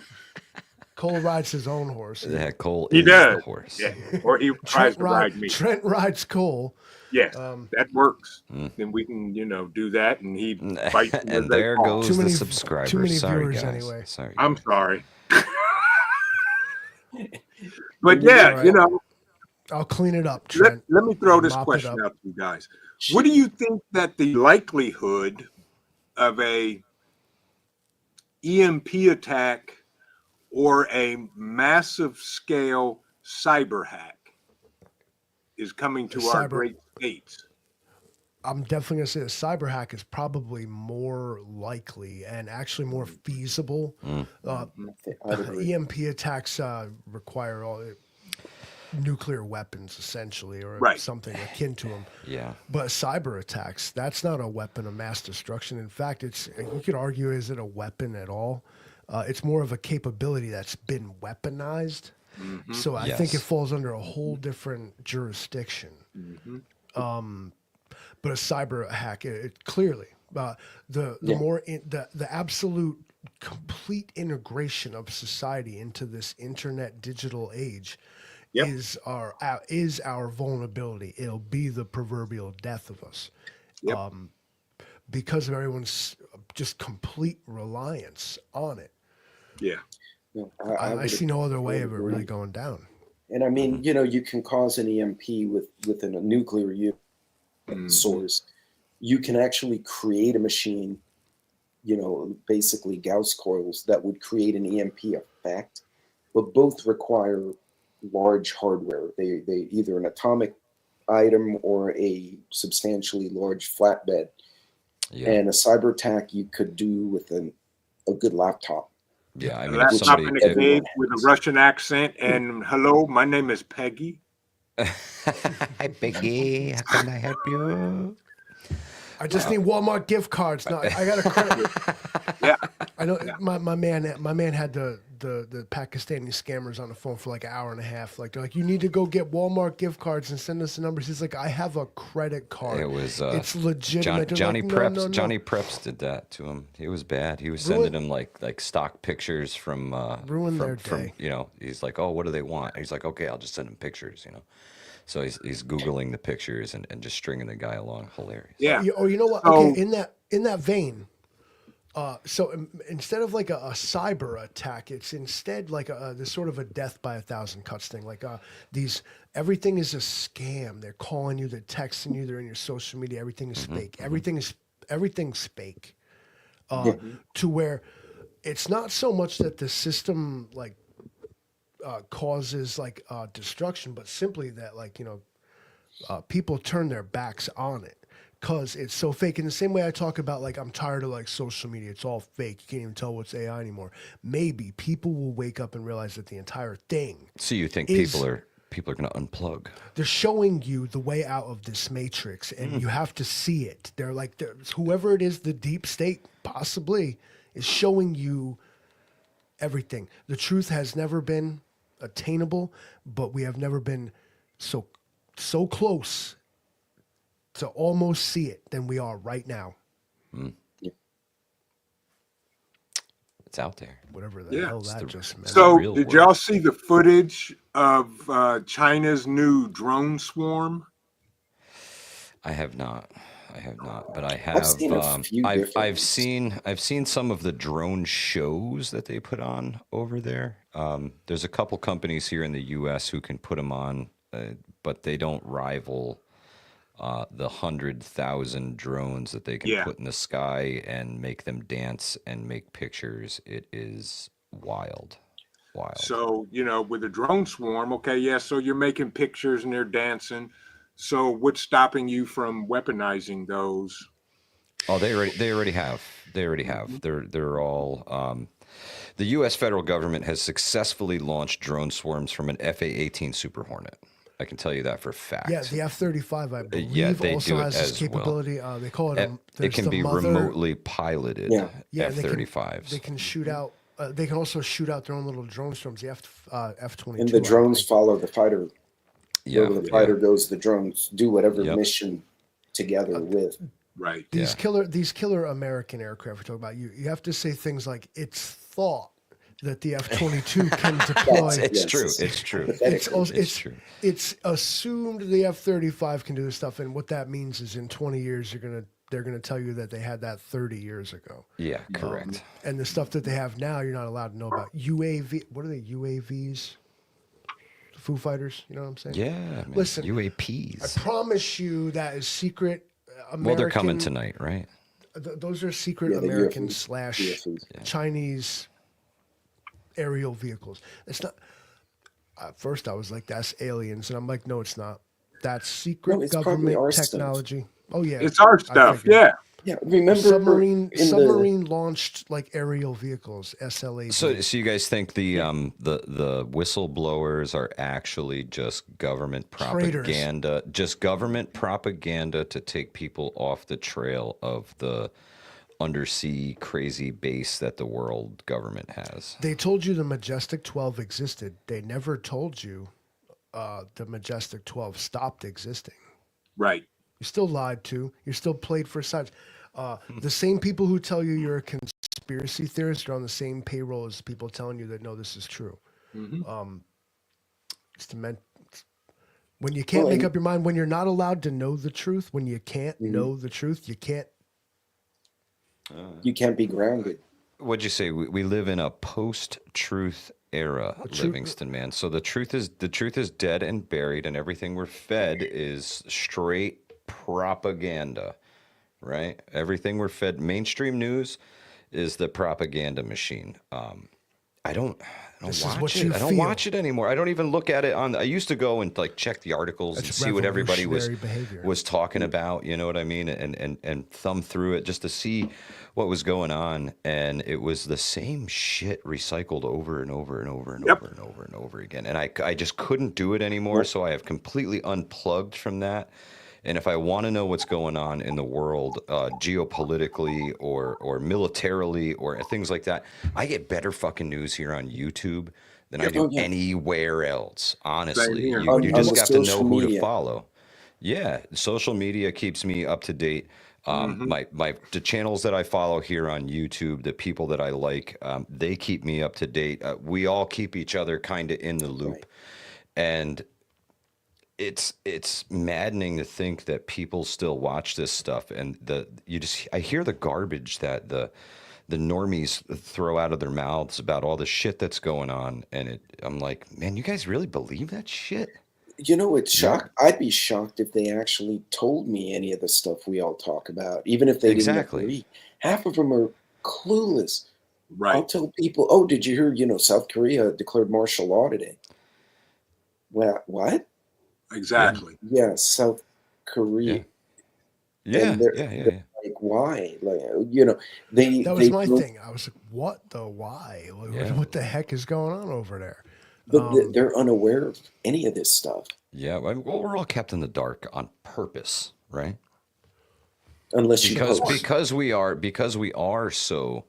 Cole rides his own horse. Yeah, Cole He is does. the horse. Yeah. Or he tries to ride me. Trent rides Cole. Yes, that works. Mm. Then we can, do that, and he bites. And there goes Too the many- subscribers. too many Sorry, viewers guys. anyway. Sorry. I'm guys. sorry. But yeah, Alright. I'll clean it up, let, Trent. let me throw this Mop it question up. out to you guys. What do you think that the likelihood of a EMP attack or a massive scale cyber hack is coming to our Cyber- great states? I'm definitely gonna say the cyber hack is probably more likely and actually more feasible. I'd agree. EMP attacks require all nuclear weapons essentially, or Right. something akin to them. Yeah. But cyber attacks, that's not a weapon of mass destruction. In fact, you could argue, is it a weapon at all? It's more of a capability that's been weaponized. So I think it Yes. falls under a whole different jurisdiction. But a cyber hack, it clearly the absolute complete integration of society into this internet digital age Yep. is our vulnerability. It'll be the proverbial death of us. Yep. Because of everyone's just complete reliance on it. Yeah. No, I would see no other way of it agree. really going down. And I mean, you can cause an EMP within a nuclear source. You can actually create a machine, basically Gauss coils that would create an EMP effect, but both require large hardware. They either an atomic item or a substantially large flatbed. Yeah. And a cyber attack you could do with a good laptop. Yeah. I A mean, if laptop somebody in a can. cave with a Russian accent and hello, my name is Peggy. Hi, Peggy. How can I help you? I just need Walmart gift cards. No, I got a credit. Yeah. I know my man had the Pakistani scammers on the phone for like an hour and a half. Like they're like, you need to go get Walmart gift cards and send us the numbers. He's like, I have a credit card. It was it's legitimate. They're Johnny like, Preps. No. Johnny Preps did that to him. It was bad. He was sending him like stock pictures from Ruin their from day. he's like, oh, what do they want? He's like, okay, I'll just send him pictures. So he's googling the pictures and just stringing the guy along. Hilarious. Yeah. Or you know what? So- Okay, in that vein. So instead of like a cyber attack, it's instead like this sort of a death by 1,000 cuts thing. Like everything is a scam. They're calling you, they're texting you, they're in your social media. Everything is fake. Everything's fake. To where it's not so much that the system like causes like destruction, but simply that people turn their backs on it. Because it's so fake. In the same way I talk about, like, I'm tired of, like, social media. It's all fake. You can't even tell what's AI anymore. Maybe people will wake up and realize that the entire thing. So you think is- people are going to unplug? They're showing you the way out of this matrix, and you have to see it. They're like, whoever it is, the deep state, possibly, is showing you everything. The truth has never been attainable, but we have never been so close to almost see it than we are right now. It's out there. Whatever the Yeah. hell It's that the- just meant. So real did world. y'all see the footage of China's new drone swarm? I have not, but I have. seen a few different I've ones. seen some of the drone shows that they put on over there. There's a couple companies here in the U.S. who can put them on, but they don't rival the 100,000 drones that they can Yeah. put in the sky and make them dance and make pictures. It is wild. So, with the drone swarm, okay, yeah, so you're making pictures and they're dancing. So what's stopping you from weaponizing those? Oh, they already have. They're all. The U.S. federal government has successfully launched drone swarms from an FA-18 Super Hornet I can tell you that for a fact. Yeah, the F-35, I believe, yeah, they also do it has this as well. capability. They call it. It There's can the be mother. remotely piloted Yeah. Yeah, and F-35s. They can shoot out. They can also shoot out their own little drone storms. The F-22. And the drones follow the fighter. Yeah, Wherever the fighter goes, the drones do whatever Yep. mission together with. Right. These killer American aircraft we're talking about. You have to say things like it's thought that the F-22 can deploy. It's Yes. true. It's true. It's also, It's true. It's assumed the F-35 can do this stuff, and what that means is in 20 years they're gonna tell you that they had that 30 years ago. Yeah, correct. And the stuff that they have now, you're not allowed to know about. UAV. What are they? UAVs. Foo Fighters. You know what I'm saying? Yeah, man. Listen, UAPs. I promise you that is secret. American, Well, they're coming tonight, right? Those are secret Yeah, the American UFOs. / UFOs. Chinese aerial vehicles. It's not. At first, I was like, "That's aliens," and I'm like, "No, it's not. That's secret No, it's probably our government stuff. technology." Oh yeah, It's our I stuff. figured. Yeah. Yeah, remember Submarine launched like aerial vehicles, SLA. So you guys think the whistleblowers are actually just government Traitors. propaganda, just government propaganda to take people off the trail of the undersea crazy base that the world government has? They told you the Majestic 12 existed. They never told you the Majestic 12 stopped existing. Right. You're still lied to. You're still played for sides. The same people who tell you you're a conspiracy theorist are on the same payroll as people telling you that no, this is true. It's to when you can't make up your mind, when you're not allowed to know the truth, when you can't know the truth, you can't. You can't be grounded. What'd you say? We live in a post-truth era, Livingston, man. So the truth is dead and buried, and everything we're fed is straight propaganda, right? Everything we're fed, mainstream news, is the propaganda machine. I don't watch it. I don't watch it anymore. I don't even look at it on. I used to go and like check the articles and see what everybody was talking about. You know what I mean? And thumb through it just to see what was going on. And it was the same shit recycled over and over and over and over and over and over again. And I just couldn't do it anymore. So I have completely unplugged from that. And if I want to know what's going on in the world, geopolitically or militarily or things like that, I get better fucking news here on YouTube than I do anywhere else. Honestly, you just got to know who to follow. Yeah, social media keeps me up to date. The channels that I follow here on YouTube, the people that I like, they keep me up to date. We all keep each other kind of in the loop, and it's maddening to think that people still watch this stuff, and I hear the garbage that the normies throw out of their mouths about all the shit that's going on, and I'm like, man, you guys really believe that shit? You know, it's shocked. I'd be shocked if they actually told me any of the stuff we all talk about, even if they didn't agree. Half of them are clueless. Right. I'll tell people, "Oh, did you hear? South Korea declared martial law today." Well, what? Exactly. Yeah, South Korea. Yeah. They're like, why? Like, That was my thing. I was like, what the why? What the heck is going on over there? But they're unaware of any of this stuff. Yeah, well, we're all kept in the dark on purpose, right? Unless because we are so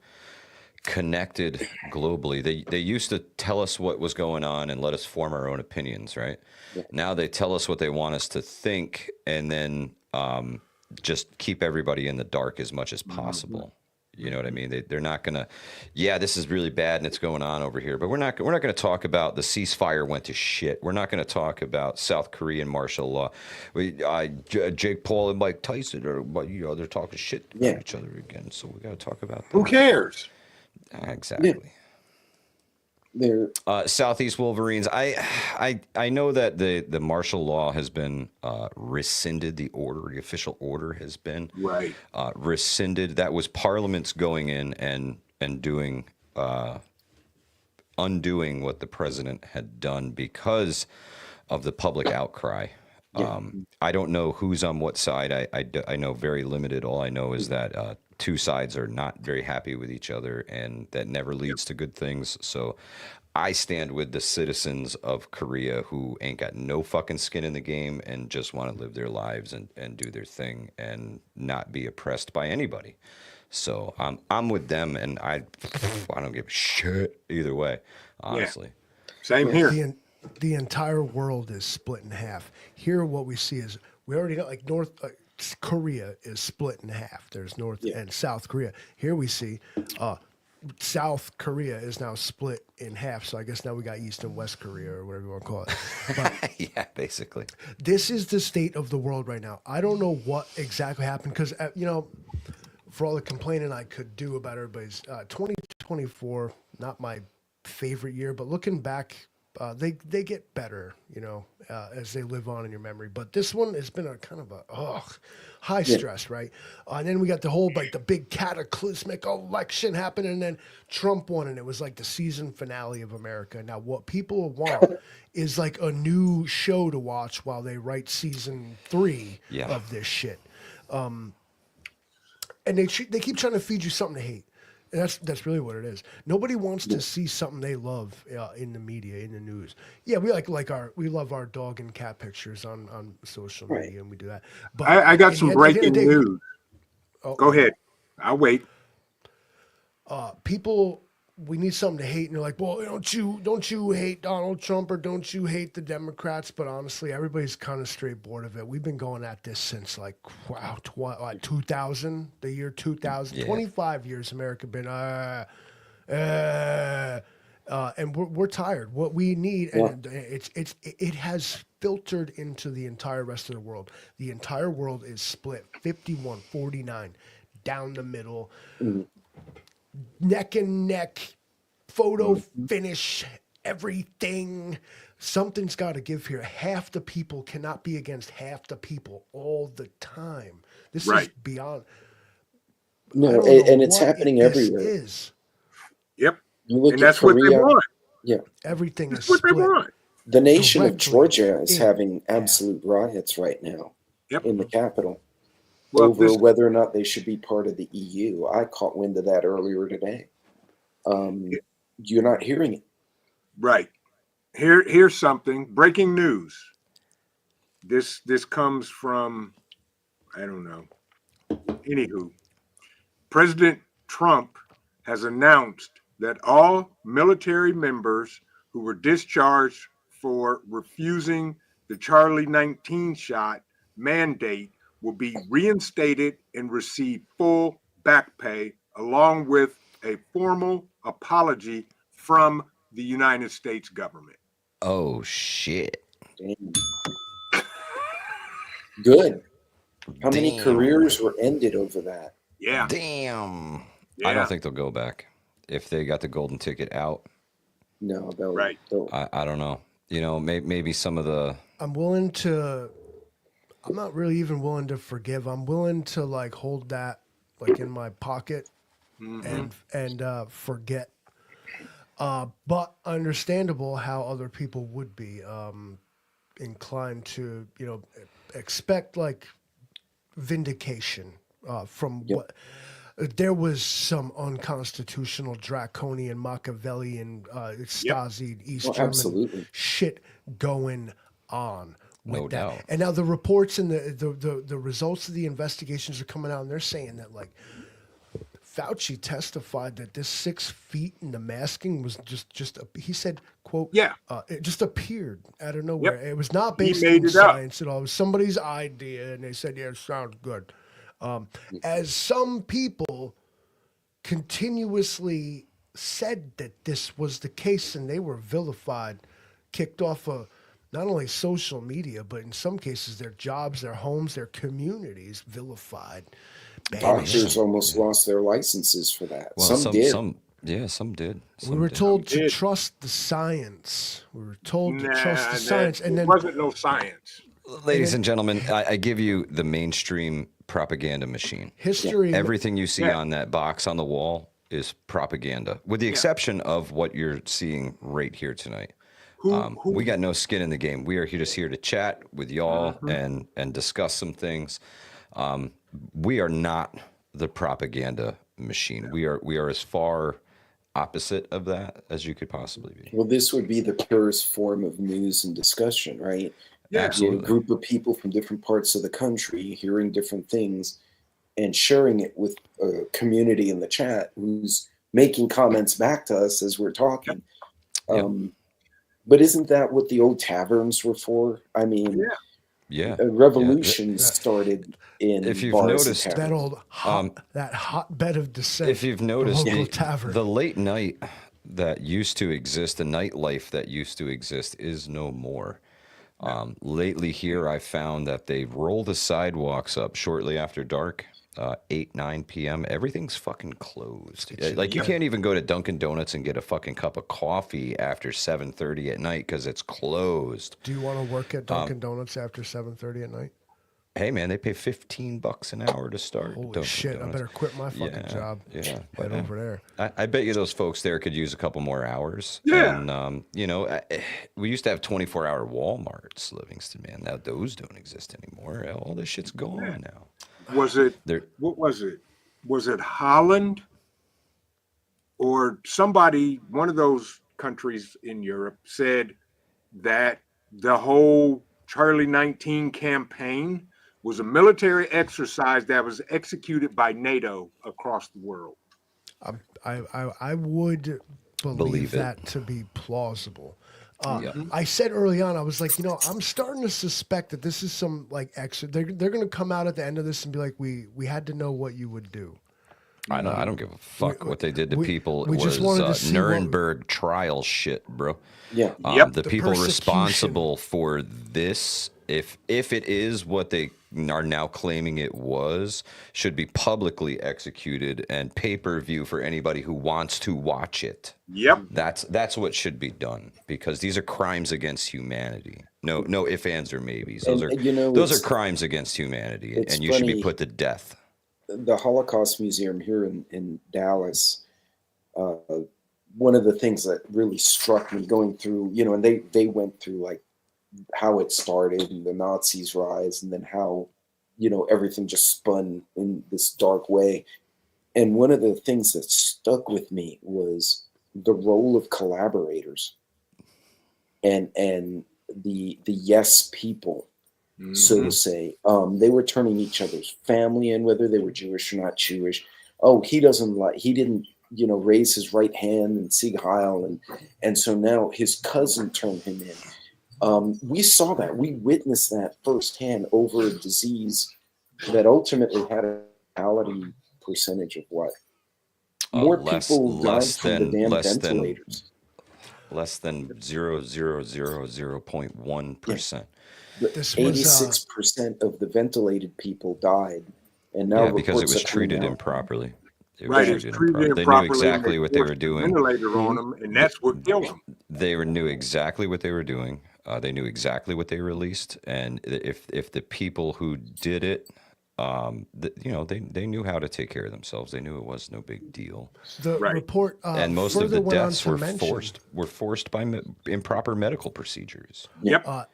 connected globally. They used to tell us what was going on and let us form our own opinions, right? Yeah. Now they tell us what they want us to think, and then just keep everybody in the dark as much as possible. You know what I mean? They're not gonna. Yeah, this is really bad and it's going on over here, but we're not going to talk about the ceasefire went to shit. We're not going to talk about South Korean martial law. Jake Paul and Mike Tyson they're talking shit about each other again. So we got to talk about that. Who cares? Exactly. They're Southeast Wolverines. I know that the martial law has been rescinded. The official order has been rescinded. That was Parliament's going in and doing undoing what the president had done because of the public outcry. I don't know who's on what side. I know very limited. All I know is that two sides are not very happy with each other, and that never leads to good things. So I stand with the citizens of Korea who ain't got no fucking skin in the game and just want to live their lives and do their thing and not be oppressed by anybody. So I'm with them, and I don't give a shit either way, honestly. Same here. The entire world is split in half. Here, what we see is we already know, like North Korea is split in half. There's North and South Korea. Here we see South Korea is now split in half. So I guess now we got East and West Korea, or whatever you want to call it. But Yeah, basically. this is the state of the world right now. I don't know what exactly happened because, for all the complaining I could do about everybody's 2024, not my favorite year, but looking back, they get better, as they live on in your memory. But this one has been a kind of a high stress, right? And then we got the whole the big cataclysmic election happened, and then Trump won, and it was like the season finale of America. Now, what people want is like a new show to watch while they write season 3 of this shit. And they keep trying to feed you something to hate. And that's really what it is. Nobody wants to see something they love in the media, in the news. Yeah, we we love our dog and cat pictures on social media, and we do that. But I got some breaking news. Go ahead. I'll wait. People, we need something to hate, and they're like, well, don't you hate Donald Trump, or don't you hate the Democrats? But honestly, everybody's kind of straight bored of it. We've been going at this since like 2000, the year 2000, 25 years America been and we're tired. What we need, and it has filtered into the entire rest of the world. The entire world is split 51-49 down the middle. Neck and neck, photo finish, everything. Something's got to give here. Half the people cannot be against half the people all the time. This is beyond. No, and it's happening everywhere. Yep. You look and at that's Korea, what they want. Yeah. Everything That's is what split. they want. The nation of Directly Georgia is in having absolute riots right now in the capital Well, over whether or not they should be part of the EU. I caught wind of that earlier today. You're not hearing it. Right. Here's something. Breaking news. This comes from, I don't know. Anywho, President Trump has announced that all military members who were discharged for refusing the Charlie 19 shot mandate will be reinstated and receive full back pay, along with a formal apology from the United States government. Oh, shit. Damn. Good. How many careers were ended over that? Yeah. Damn. Yeah. I don't think they'll go back if they got the golden ticket out. No, they'll. Right. I don't know. Maybe some of the. I'm not really even willing to forgive. I'm willing to like hold that like in my pocket and forget. But understandable how other people would be inclined to, expect like vindication from what. There was some unconstitutional, draconian, Machiavellian, Stasi, East German shit going on with No that. doubt. And now the reports and the results of the investigations are coming out, and they're saying that like Fauci testified that this 6 feet in the masking was just he said, quote, it just appeared out of nowhere. It was not based in science at all. It was somebody's idea, and they said, yeah, it sounds good. As some people continuously said that this was the case, and they were vilified, kicked off of not only social media, but in some cases their jobs, their homes, their communities, vilified. Doctors almost lost their licenses for that. Well, some did. Some did. We were told to trust the science. We were told to trust the science, and then there wasn't no science. Ladies and gentlemen, I give you the mainstream propaganda machine. History. Everything you see on that box on the wall is propaganda, with the exception of what you're seeing right here tonight. We got no skin in the game. We are just here to chat with y'all and discuss some things. We are not the propaganda machine. We are as far opposite of that as you could possibly be. Well, this would be the purest form of news and discussion, right? Yeah. You have a Absolutely. group of people from different parts of the country hearing different things and sharing it with a community in the chat who's making comments back to us as we're talking. Yep. But isn't that what the old taverns were for? I mean, Yeah. a revolution started in If you've bars noticed- and That taverns. old that hotbed of dissent. If you've noticed, the local the, tavern. the late night that used to exist, the nightlife that used to exist is no more. Lately here, I found that they roll the sidewalks up shortly after dark, 8, 9 p.m. Everything's fucking closed. Like, you can't even go to Dunkin' Donuts and get a fucking cup of coffee after 7:30 at night because it's closed. Do you want to work at Dunkin' Donuts after 7:30 at night? Hey, man, they pay $15 an hour to start. Holy Dunkin' shit! I Donuts. better quit my fucking job. Yeah, Head over there. I bet you those folks there could use a couple more hours. Yeah. And, you know, we used to have 24-hour Walmarts, Livingston, man. Now those don't exist anymore. All this shit's gone now. Was it, They're- what was it? Was it Holland or somebody, one of those countries in Europe said that the whole Charlie 19 campaign was a military exercise that was executed by NATO across the world. I would believe Believe it. that to be plausible. Yeah. I said early on, I was like, you know, I'm starting to suspect that this is some like extra. They're going to come out at the end of this and be like, we had to know what you would do. I know. I don't give a fuck what they did to we- people. we It just was wanted to see what- Nuremberg trial shit, bro. Yeah. Yep. The The people persecution. responsible for this, if it is what they are now claiming it was, should be publicly executed and pay-per-view for anybody who wants to watch it. Yep. That's what should be done, because these are crimes against humanity. No ifs, ands, or maybes. Those And, are you know, those are it's- crimes against humanity, it's and you should be funny. put to death. The Holocaust Museum here in Dallas, one of the things that really struck me going through, you know, and they went through like how it started and the Nazis' rise, and then how, you know, everything just spun in this dark way. And one of the things that stuck with me was the role of collaborators and the yes people, so to say. They were turning each other's family in, whether they were Jewish or not Jewish. Oh, he didn't, you know, raise his right hand and Sieg Heil, and so now his cousin turned him in. We saw that. We witnessed that firsthand over a disease that ultimately had a mortality percentage of what? More people died from the damn ventilators. Less than 0.1%. This was 86% of the ventilated people died, and now Yeah, because it reports was are coming treated out. improperly. It was Right. It's treated treated improperly. They knew improperly. exactly and what they were forced a doing. Ventilator on them, and that's what kills them. They knew exactly what they were doing. They knew exactly what they released, and if the people who did it, you know, they knew how to take care of themselves. They knew it was no big deal. the Right. report And most of further the went on deaths to were mention- forced by improper medical procedures. Yep.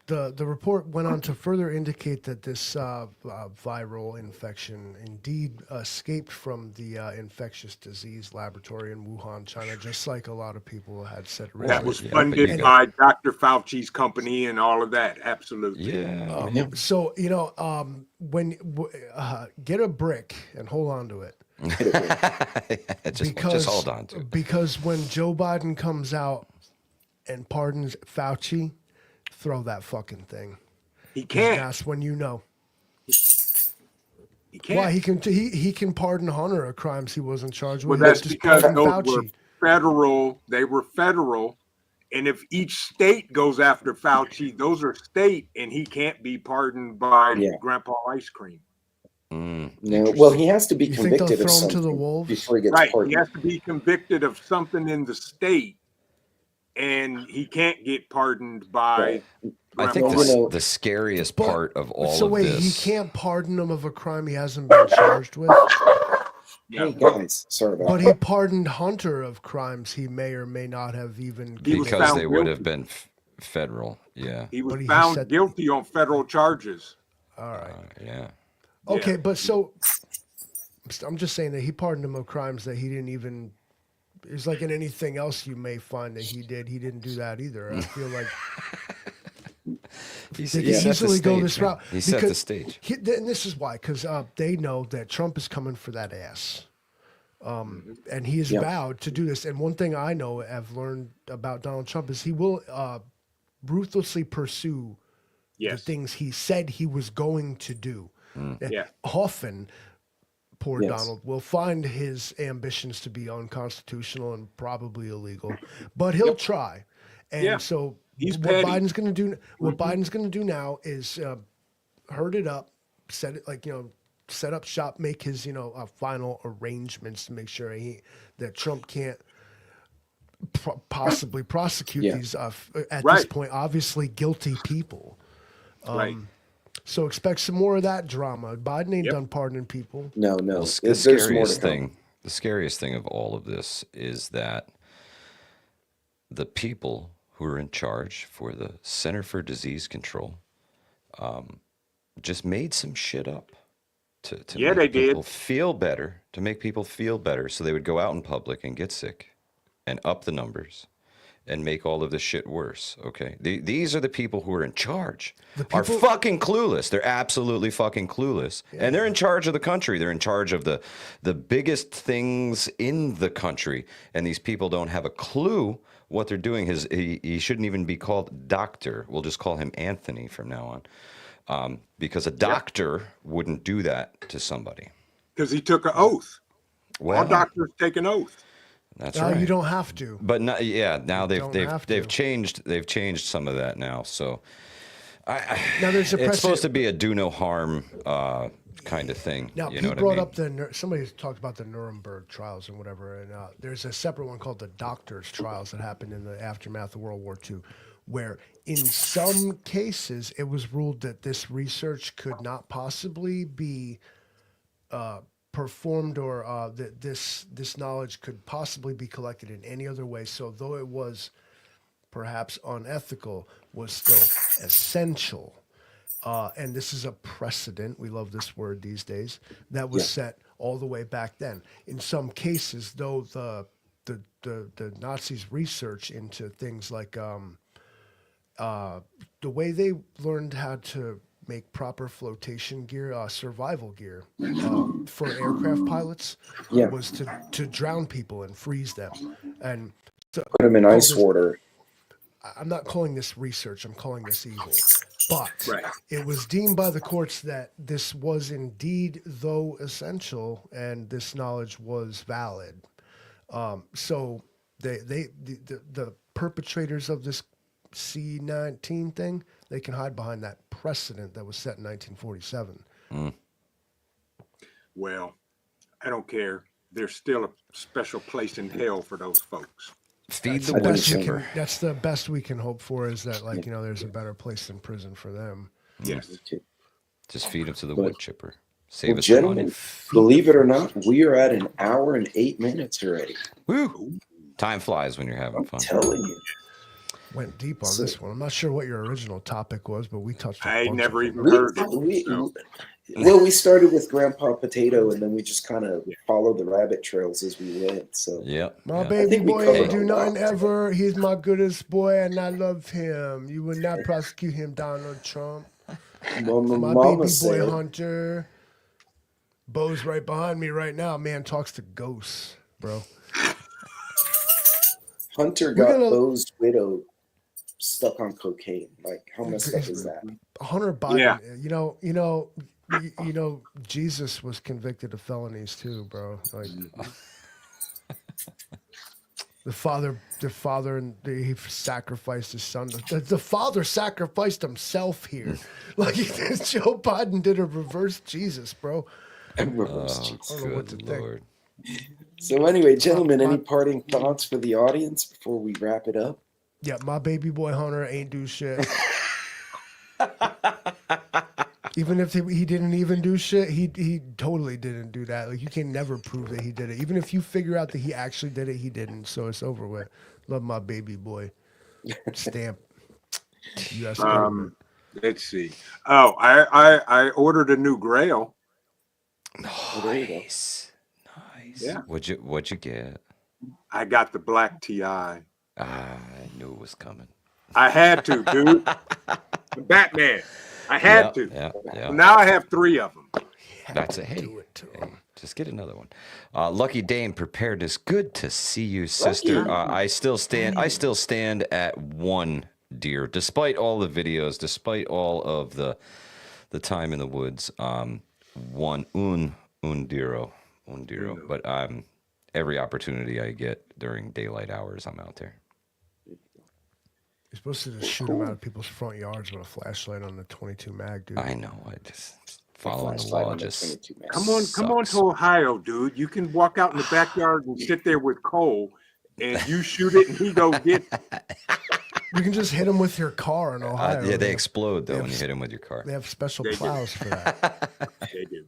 The report went on to further indicate that this viral infection indeed escaped from the infectious disease laboratory in Wuhan, China, just like a lot of people had said originally. That was Yeah, but funded you by Dr. Fauci's company and all of that. Absolutely. Yeah. So, you know, get a brick and hold on to it. just hold on to it. Because when Joe Biden comes out and pardons Fauci, throw that fucking thing. He can't. That's when you know. He can't. Why he can pardon Hunter of crimes he wasn't charged Well, with. that's Just because pardon those were Fauci. federal. They were federal. And if each state goes after Fauci, those are state, and he can't be pardoned by Yeah. Grandpa Ice Cream. No, well, he has to be You think they'll convicted of throw him to something the wolves? before he gets Right. He pardoned. has to be convicted of something in the state, and he can't get pardoned by I Grandpa think Well, you know- the scariest But- part of all So of wait, this. he can't pardon him of a crime he hasn't been charged with, Hey guys, sorry about but that. he pardoned Hunter of crimes he may or may not have even. He was because found they would guilty. have been federal. Yeah. He was But he found said- guilty on federal charges. All right. Yeah. Okay, Yeah. but so I'm just saying that he pardoned him of crimes that he didn't even it's like in anything else you may find that he didn't do that either. I feel like He they can set the easily go stage, this man. route. He set the because stage. and this is why, because they know that Trump is coming for that ass. And he has Yeah. vowed to do this. And one thing I know I've learned about Donald Trump is he will ruthlessly pursue the Yes. things he said he was going to do. Yeah. Often, poor Yes. Donald will find his ambitions to be unconstitutional and probably illegal, but he'll try. And Yeah. so He's what petty. Biden's going to do, Biden's going to do now is herd it up, set it set up shop, make his final arrangements to make sure that Trump can't possibly prosecute Yeah. these at this Right. point obviously guilty people. Right. So expect some more of that drama. Biden ain't Yep. done pardoning people. No. Well, the There's more to scariest come. thing, the scariest thing of all of this is that the people who are in charge for the Center for Disease Control just made some shit up to Yeah, make they did. people feel better, to make people feel better, so they would go out in public and get sick and up the numbers and make all of this shit worse. Okay, these are the people who are in charge. Are people- fucking clueless. They're absolutely fucking clueless, and they're in charge of the country. They're in charge of the biggest things in the country, and these people don't have a clue what they're doing. He shouldn't even be called doctor. We'll just call him Anthony from now on, because a doctor wouldn't do that to somebody. Because he took an oath. Well, All doctors take an oath. that's Now right. you don't have to. But now Don't they've have to. changed some of that now. So Now there's a it's precedent. supposed to be a do no harm kind of thing. Now, you Pete know what brought I mean? up somebody talked about the Nuremberg trials and whatever, and there's a separate one called the doctors' trials that happened in the aftermath of World War II, where in some cases it was ruled that this research could not possibly be performed, or that this knowledge could possibly be collected in any other way. So though it was perhaps unethical, was still essential. And this is a precedent. We love this word these days. That was set all the way back then. In some cases, though, the Nazis' research into things like the way they learned how to make proper flotation gear, survival gear for aircraft pilots, Yeah. was to drown people and freeze them. And so, Put them in all ice this- water. I'm not calling this research, I'm calling this evil. But Right. it was deemed by the courts that this was indeed, though essential, and this knowledge was valid. So the perpetrators of this C-19 thing, they can hide behind that precedent that was set in 1947. Well, I don't care. There's still a special place in hell for those folks. Feed the I think wood so. chipper. That's the best we can hope for, is that, like, there's a better place than prison for them. Yes. Just feed them to the But- wood chipper. Save Well, us the money. gentlemen, believe it or not, we are at an hour and 8 minutes already. Woo! Time flies when you're having I'm fun. telling you. Went deep on So- this one. I'm not sure what your original topic was, but we touched on I a bunch never of even them. heard it. We- so. well, we started with Grandpa Potato, and then we just kind of followed the rabbit trails as we went. So Yep. My yeah. baby think we boy covered ain't a do lot. nothing ever. He's my goodest boy, and I love him. You would not prosecute him, Donald Trump. Mama, My Mama baby boy said, Hunter. Bo's right behind me right now. Man talks to ghosts, bro. Hunter We're got gonna- Bo's widow stuck on cocaine. Like, how messed up is that? Hunter Biden. Yeah. You know, Jesus was convicted of felonies too, bro. Like the father, and he sacrificed his son. The father sacrificed himself here. Like Joe Biden did a reverse Jesus, bro. Reverse Oh, Jesus. I don't know what good to think. Lord. So anyway, gentlemen, any parting thoughts for the audience before we wrap it up? Yeah, my baby boy Hunter ain't do shit. Even if he didn't even do shit, he totally didn't do that. Like, you can never prove that he did it. Even if you figure out that he actually did it, he didn't. So it's over with. Love my baby boy. Stamp. U.S. government. Let's see. Oh, I ordered a new Grail. Oh, there you go. Nice. Yeah. What'd you get? I got the black TI. I knew it was coming. I had to, dude. The Batman. I had to. Yeah. So now I have 3 of them. That's a hey. Just get another one. Lucky Dame, Preparedness. Good to see you, sister. I still stand at 1 deer, despite all the videos, despite all of the time in the woods. Un deero. But every opportunity I get during daylight hours, I'm out there. You're supposed to just shoot them out of people's front yards with a flashlight on the 22 mag, dude. I know. I just following the law. Just come on to Ohio, dude. You can walk out in the backyard and sit there with Cole, and you shoot it, and he go get it. You can just hit them with your car in Ohio. Yeah, they explode though when you hit them with your car. They have special plows for that. They do.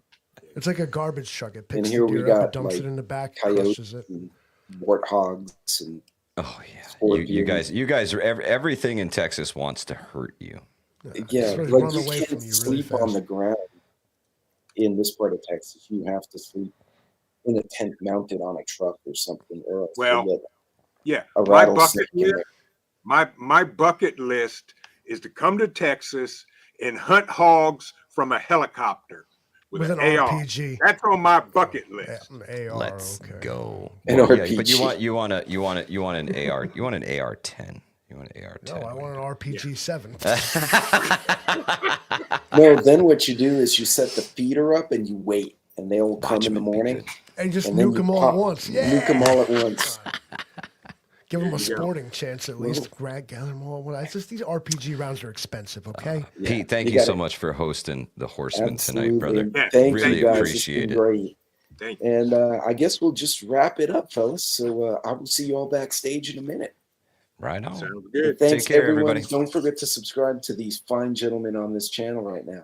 It's like a garbage truck. It picks And here the we deer up, got, it dumps like, it in the back, coyotes crushes it. and warthogs and Oh yeah, you guys are everything in Texas wants to hurt you. yeah, It's really like run you away from can't you really sleep on the ground in this part of Texas. You have to sleep in a tent mounted on a truck or something, or else Well, you get Yeah, a my rattlesnake bucket in list. there. My bucket list is to come to Texas and hunt hogs from a helicopter with an AR. RPG. That's on my bucket list. An AR. Let's okay. go. An Well, RPG. but you want an AR. You want an AR-10. You want an AR-10. No, I want an RPG 7. No, then what you do is you set the feeder up and you wait, and they all come in the Watchman be morning. good. And just And then nuke you them all pop- at once. Yeah. Nuke them all at once. Give them a There you go. sporting chance at least. Gather them all. Well, it's just these RPG rounds are expensive, okay? Pete, thank you you so gotta- much for hosting the Horsemen Absolutely. tonight, brother. Yeah, Thank really you guys. appreciate It's it. been great. Thank you. And I guess we'll just wrap it up, fellas. So I will see you all backstage in a minute. Right on. Sounds And good. thanks, Take care, everyone. everybody. Don't forget to subscribe to these fine gentlemen on this channel right now.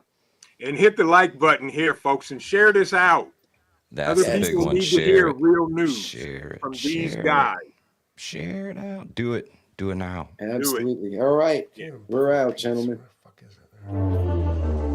And hit the like button here, folks, and share this out. That's Other the big people one. need to Share hear it. real news Share it. from Share these it. guys. Share it out. Do it. Do it now. Absolutely. All right. Yeah. We're out, gentlemen. Where the fuck is it?